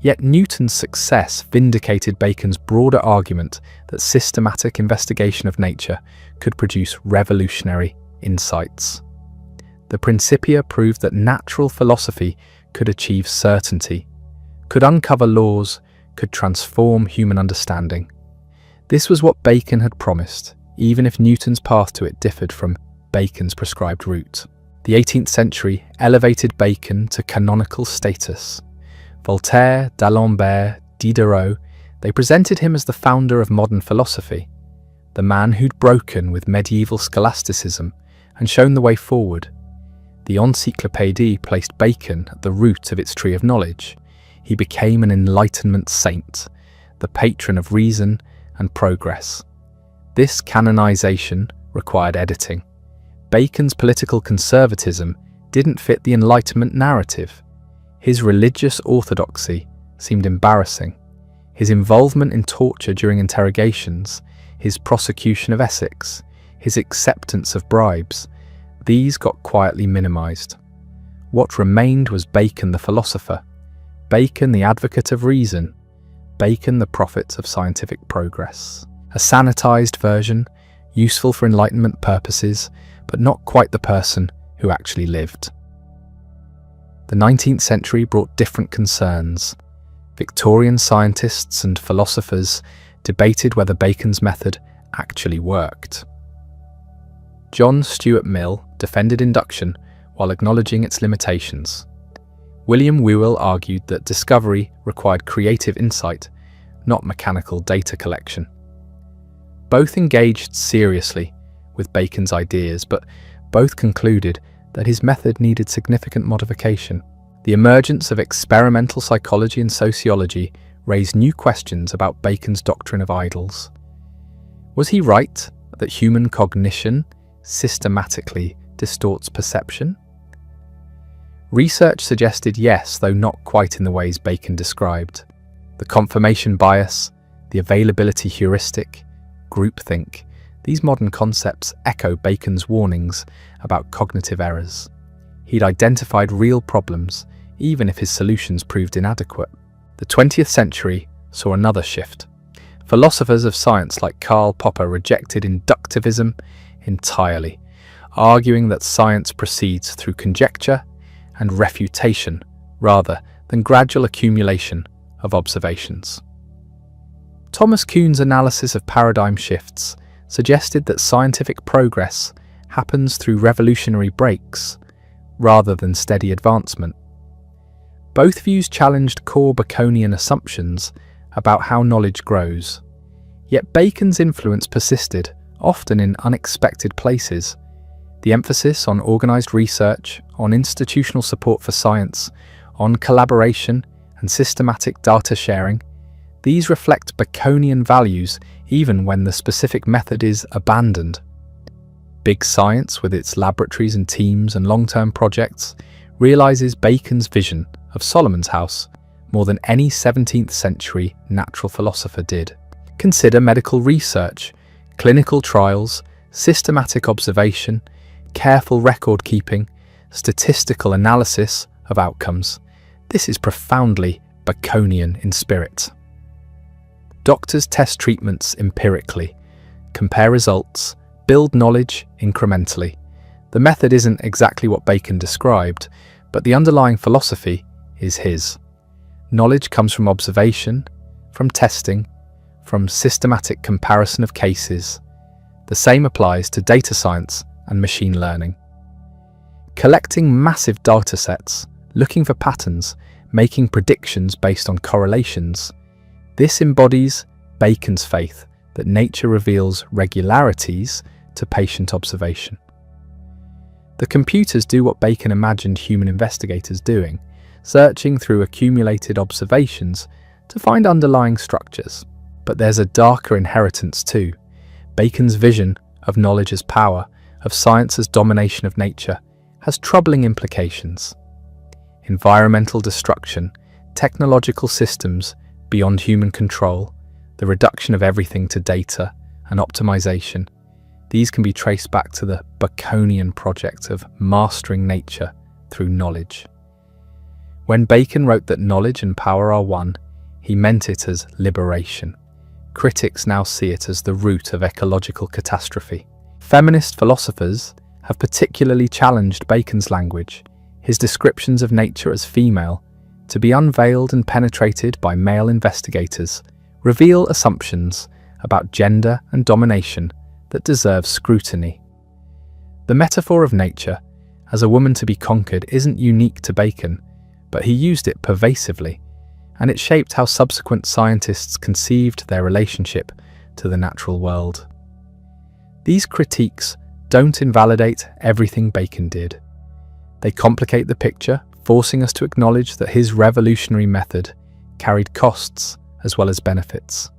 Yet Newton's success vindicated Bacon's broader argument that systematic investigation of nature could produce revolutionary insights. The Principia proved that natural philosophy could achieve certainty, could uncover laws, could transform human understanding. This was what Bacon had promised, even if Newton's path to it differed from Bacon's prescribed route. The 18th century elevated Bacon to canonical status. Voltaire, d'Alembert, Diderot, they presented him as the founder of modern philosophy, the man who'd broken with medieval scholasticism and shown the way forward. The Encyclopédie placed Bacon at the root of its tree of knowledge. He became an Enlightenment saint, the patron of reason and progress. This canonization required editing. Bacon's political conservatism didn't fit the Enlightenment narrative. His religious orthodoxy seemed embarrassing. His involvement in torture during interrogations, his prosecution of Essex, his acceptance of bribes, these got quietly minimised. What remained was Bacon the philosopher, Bacon the advocate of reason, Bacon the prophet of scientific progress. A sanitised version, useful for Enlightenment purposes, but not quite the person who actually lived. The 19th century brought different concerns. Victorian scientists and philosophers debated whether Bacon's method actually worked. John Stuart Mill defended induction while acknowledging its limitations. William Whewell argued that discovery required creative insight, not mechanical data collection. Both engaged seriously with Bacon's ideas, but both concluded that his method needed significant modification. The emergence of experimental psychology and sociology raised new questions about Bacon's doctrine of idols. Was he right that human cognition systematically distorts perception? Research suggested yes, though not quite in the ways Bacon described. The confirmation bias, the availability heuristic, groupthink, these modern concepts echo Bacon's warnings about cognitive errors. He'd identified real problems, even if his solutions proved inadequate. The 20th century saw another shift. Philosophers of science like Karl Popper rejected inductivism entirely, arguing that science proceeds through conjecture and refutation rather than gradual accumulation of observations. Thomas Kuhn's analysis of paradigm shifts suggested that scientific progress happens through revolutionary breaks rather than steady advancement. Both views challenged core Baconian assumptions about how knowledge grows. Yet Bacon's influence persisted, often in unexpected places. The emphasis on organised research, on institutional support for science, on collaboration and systematic data sharing, these reflect Baconian values even when the specific method is abandoned. Big Science, with its laboratories and teams and long-term projects, realises Bacon's vision of Solomon's House more than any 17th century natural philosopher did. Consider medical research, clinical trials, systematic observation, careful record keeping, statistical analysis of outcomes. This is profoundly Baconian in spirit. Doctors test treatments empirically, compare results, build knowledge incrementally. The method isn't exactly what Bacon described, but the underlying philosophy is his. Knowledge comes from observation, from testing, from systematic comparison of cases. The same applies to data science and machine learning. Collecting massive data sets, looking for patterns, making predictions based on correlations. This embodies Bacon's faith that nature reveals regularities to patient observation. The computers do what Bacon imagined human investigators doing, searching through accumulated observations to find underlying structures. But there's a darker inheritance too. Bacon's vision of knowledge as power, of science as domination of nature, has troubling implications. Environmental destruction, technological systems beyond human control, the reduction of everything to data and optimization, these can be traced back to the Baconian project of mastering nature through knowledge. When Bacon wrote that knowledge and power are one, he meant it as liberation. Critics now see it as the root of ecological catastrophe. Feminist philosophers have particularly challenged Bacon's language, his descriptions of nature as female, to be unveiled and penetrated by male investigators, reveal assumptions about gender and domination that deserve scrutiny. The metaphor of nature as a woman to be conquered isn't unique to Bacon, but he used it pervasively, and it shaped how subsequent scientists conceived their relationship to the natural world. These critiques don't invalidate everything Bacon did. They complicate the picture, forcing us to acknowledge that his revolutionary method carried costs as well as benefits.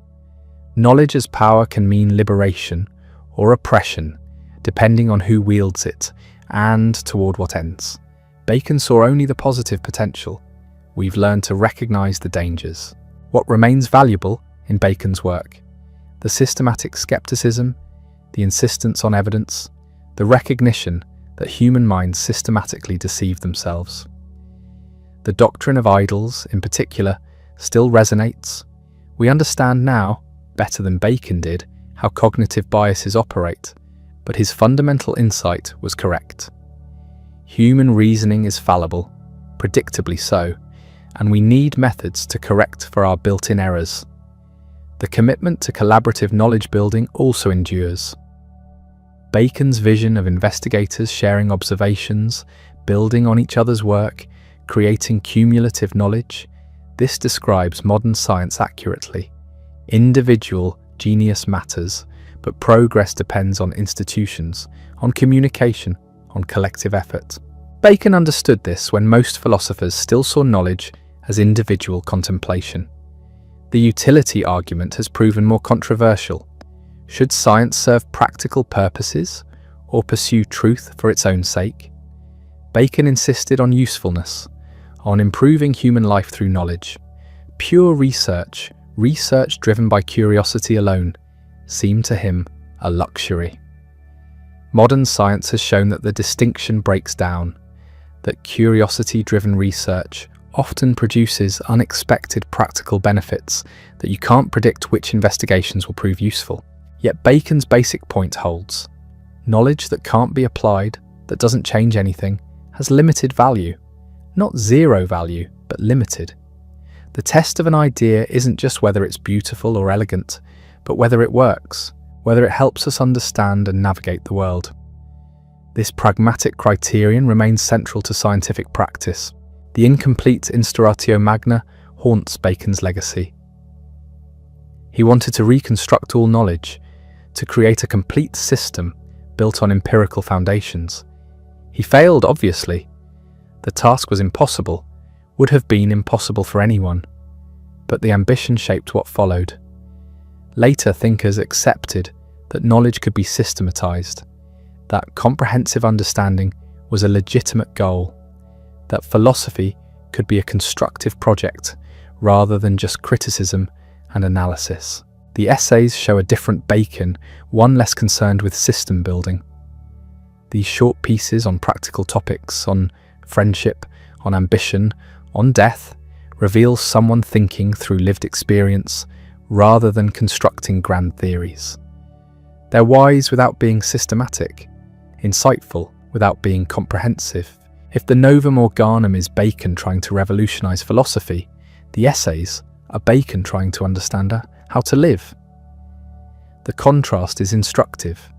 Knowledge as power can mean liberation or oppression, depending on who wields it and toward what ends. Bacon saw only the positive potential. We've learned to recognize the dangers. What remains valuable in Bacon's work? The systematic skepticism, the insistence on evidence, the recognition that human minds systematically deceive themselves. The doctrine of idols, in particular, still resonates. We understand now, better than Bacon did, how cognitive biases operate, but his fundamental insight was correct. Human reasoning is fallible, predictably so, and we need methods to correct for our built-in errors. The commitment to collaborative knowledge building also endures. Bacon's vision of investigators sharing observations, building on each other's work, creating cumulative knowledge, this describes modern science accurately. Individual genius matters, but progress depends on institutions, on communication, on collective effort. Bacon understood this when most philosophers still saw knowledge as individual contemplation. The utility argument has proven more controversial. Should science serve practical purposes or pursue truth for its own sake? Bacon insisted on usefulness, on improving human life through knowledge. Pure research driven by curiosity alone, seemed to him a luxury. Modern science has shown that the distinction breaks down, that curiosity-driven research often produces unexpected practical benefits that you can't predict which investigations will prove useful. Yet Bacon's basic point holds. Knowledge that can't be applied, that doesn't change anything, has limited value. Not zero value, but limited. The test of an idea isn't just whether it's beautiful or elegant, but whether it works, whether it helps us understand and navigate the world. This pragmatic criterion remains central to scientific practice. The incomplete Instauratio Magna haunts Bacon's legacy. He wanted to reconstruct all knowledge, to create a complete system built on empirical foundations. He failed, obviously. The task was impossible, would have been impossible for anyone, but the ambition shaped what followed. Later thinkers accepted that knowledge could be systematized, that comprehensive understanding was a legitimate goal, that philosophy could be a constructive project rather than just criticism and analysis. The essays show a different Bacon, one less concerned with system building. These short pieces on practical topics, on friendship, on ambition, on death, reveal someone thinking through lived experience rather than constructing grand theories. They're wise without being systematic, insightful without being comprehensive. If the Novum Organum is Bacon trying to revolutionize philosophy, the essays are Bacon trying to understand how to live. The contrast is instructive.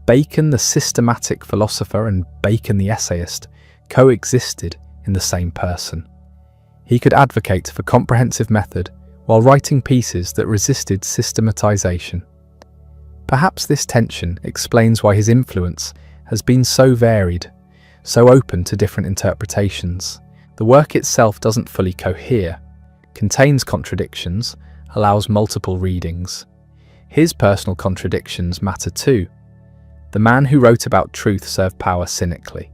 Bacon the systematic philosopher and Bacon the essayist coexisted in the same person. He could advocate for comprehensive method while writing pieces that resisted systematization. Perhaps this tension explains why his influence has been so varied, so open to different interpretations. The work itself doesn't fully cohere, contains contradictions, allows multiple readings. His personal contradictions matter too. The man who wrote about truth served power cynically.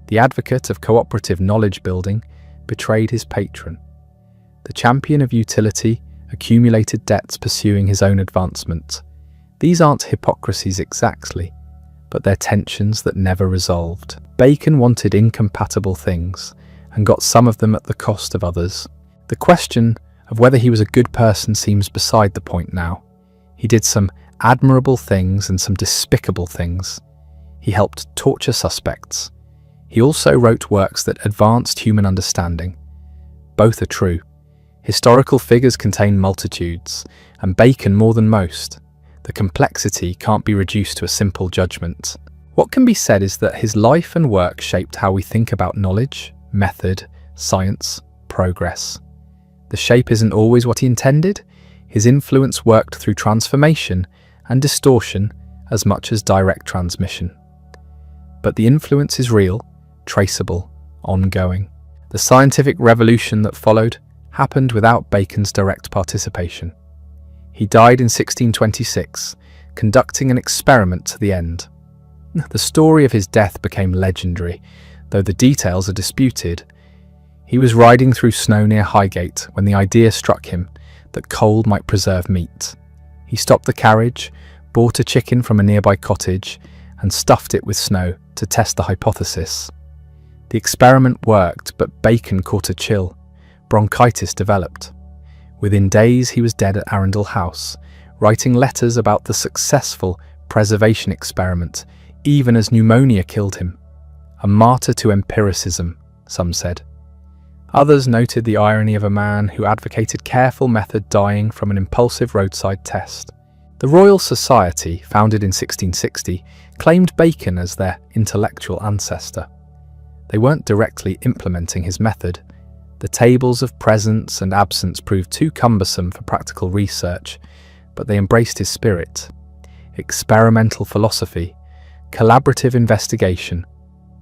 The advocate of cooperative knowledge building betrayed his patron. The champion of utility accumulated debts pursuing his own advancement. These aren't hypocrisies exactly, but they're tensions that never resolved. Bacon wanted incompatible things, and got some of them at the cost of others. The question of whether he was a good person seems beside the point now. He did some admirable things and some despicable things. He helped torture suspects. He also wrote works that advanced human understanding. Both are true. Historical figures contain multitudes, and Bacon more than most. The complexity can't be reduced to a simple judgment. What can be said is that his life and work shaped how we think about knowledge, method, science, progress. The shape isn't always what he intended. His influence worked through transformation and distortion as much as direct transmission. But the influence is real, traceable, ongoing. The scientific revolution that followed happened without Bacon's direct participation. He died in 1626, conducting an experiment to the end. The story of his death became legendary, though the details are disputed. He was riding through snow near Highgate when the idea struck him that cold might preserve meat. He stopped the carriage, bought a chicken from a nearby cottage, and stuffed it with snow to test the hypothesis. The experiment worked, but Bacon caught a chill. Bronchitis developed. Within days, he was dead at Arundel House, writing letters about the successful preservation experiment, even as pneumonia killed him. A martyr to empiricism, some said. Others noted the irony of a man who advocated careful method dying from an impulsive roadside test. The Royal Society, founded in 1660, claimed Bacon as their intellectual ancestor. They weren't directly implementing his method. The tables of presence and absence proved too cumbersome for practical research, but they embraced his spirit. Experimental philosophy, collaborative investigation,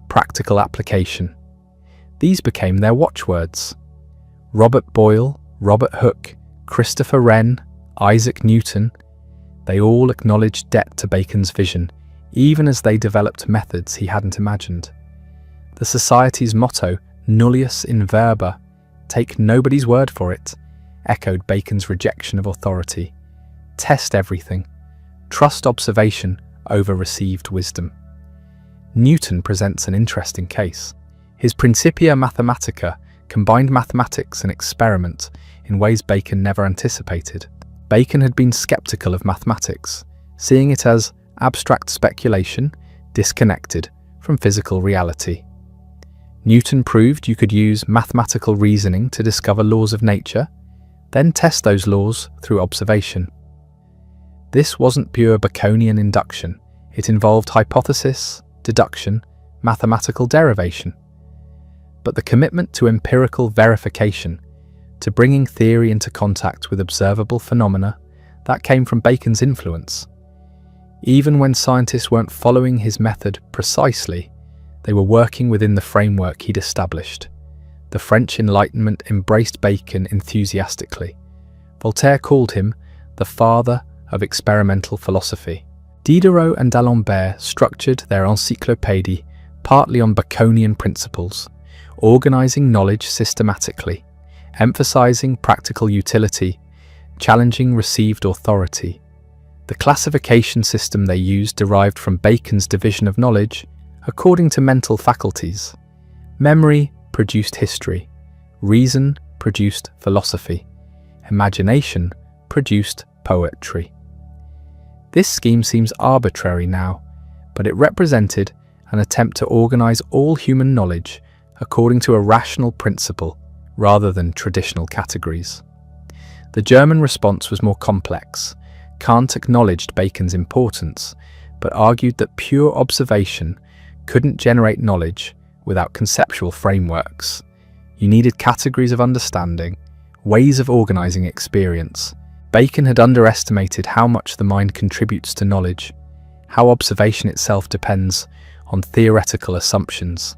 practical application. These became their watchwords. Robert Boyle, Robert Hooke, Christopher Wren, Isaac Newton, they all acknowledged debt to Bacon's vision, even as they developed methods he hadn't imagined. The Society's motto, nullius in verba, take nobody's word for it, echoed Bacon's rejection of authority. Test everything. Trust observation over received wisdom. Newton presents an interesting case. His Principia Mathematica combined mathematics and experiment in ways Bacon never anticipated. Bacon had been skeptical of mathematics, seeing it as abstract speculation disconnected from physical reality. Newton proved you could use mathematical reasoning to discover laws of nature, then test those laws through observation. This wasn't pure Baconian induction. It involved hypothesis, deduction, mathematical derivation. But the commitment to empirical verification, to bringing theory into contact with observable phenomena, that came from Bacon's influence. Even when scientists weren't following his method precisely, they were working within the framework he'd established. The French Enlightenment embraced Bacon enthusiastically. Voltaire called him the father of experimental philosophy. Diderot and d'Alembert structured their encyclopédie partly on Baconian principles, organizing knowledge systematically, emphasizing practical utility, challenging received authority. The classification system they used derived from Bacon's division of knowledge according to mental faculties. Memory produced history, reason produced philosophy, imagination produced poetry. This scheme seems arbitrary now, but it represented an attempt to organize all human knowledge according to a rational principle rather than traditional categories. The German response was more complex. Kant acknowledged Bacon's importance, but argued that pure observation couldn't generate knowledge without conceptual frameworks. You needed categories of understanding, ways of organizing experience. Bacon had underestimated how much the mind contributes to knowledge, how observation itself depends on theoretical assumptions.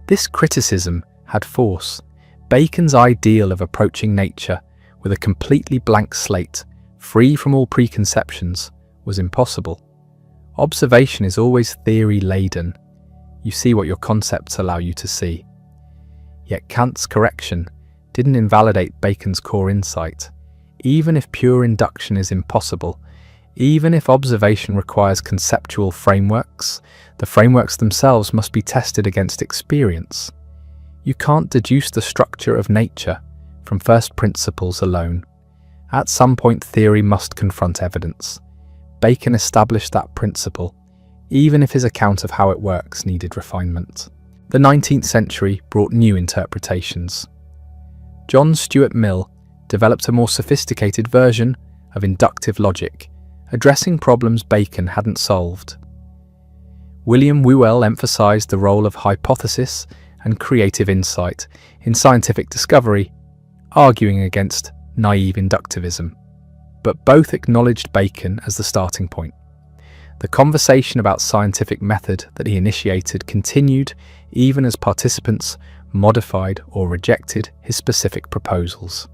This criticism had force. Bacon's ideal of approaching nature with a completely blank slate, free from all preconceptions, was impossible. Observation is always theory-laden. You see what your concepts allow you to see. Yet Kant's correction didn't invalidate Bacon's core insight. Even if pure induction is impossible, even if observation requires conceptual frameworks, the frameworks themselves must be tested against experience. You can't deduce the structure of nature from first principles alone. At some point, theory must confront evidence. Bacon established that principle, even if his account of how it works needed refinement. The 19th century brought new interpretations. John Stuart Mill developed a more sophisticated version of inductive logic, addressing problems Bacon hadn't solved. William Whewell emphasized the role of hypothesis and creative insight in scientific discovery, arguing against naive inductivism. But both acknowledged Bacon as the starting point. The conversation about scientific method that he initiated continued even as participants modified or rejected his specific proposals.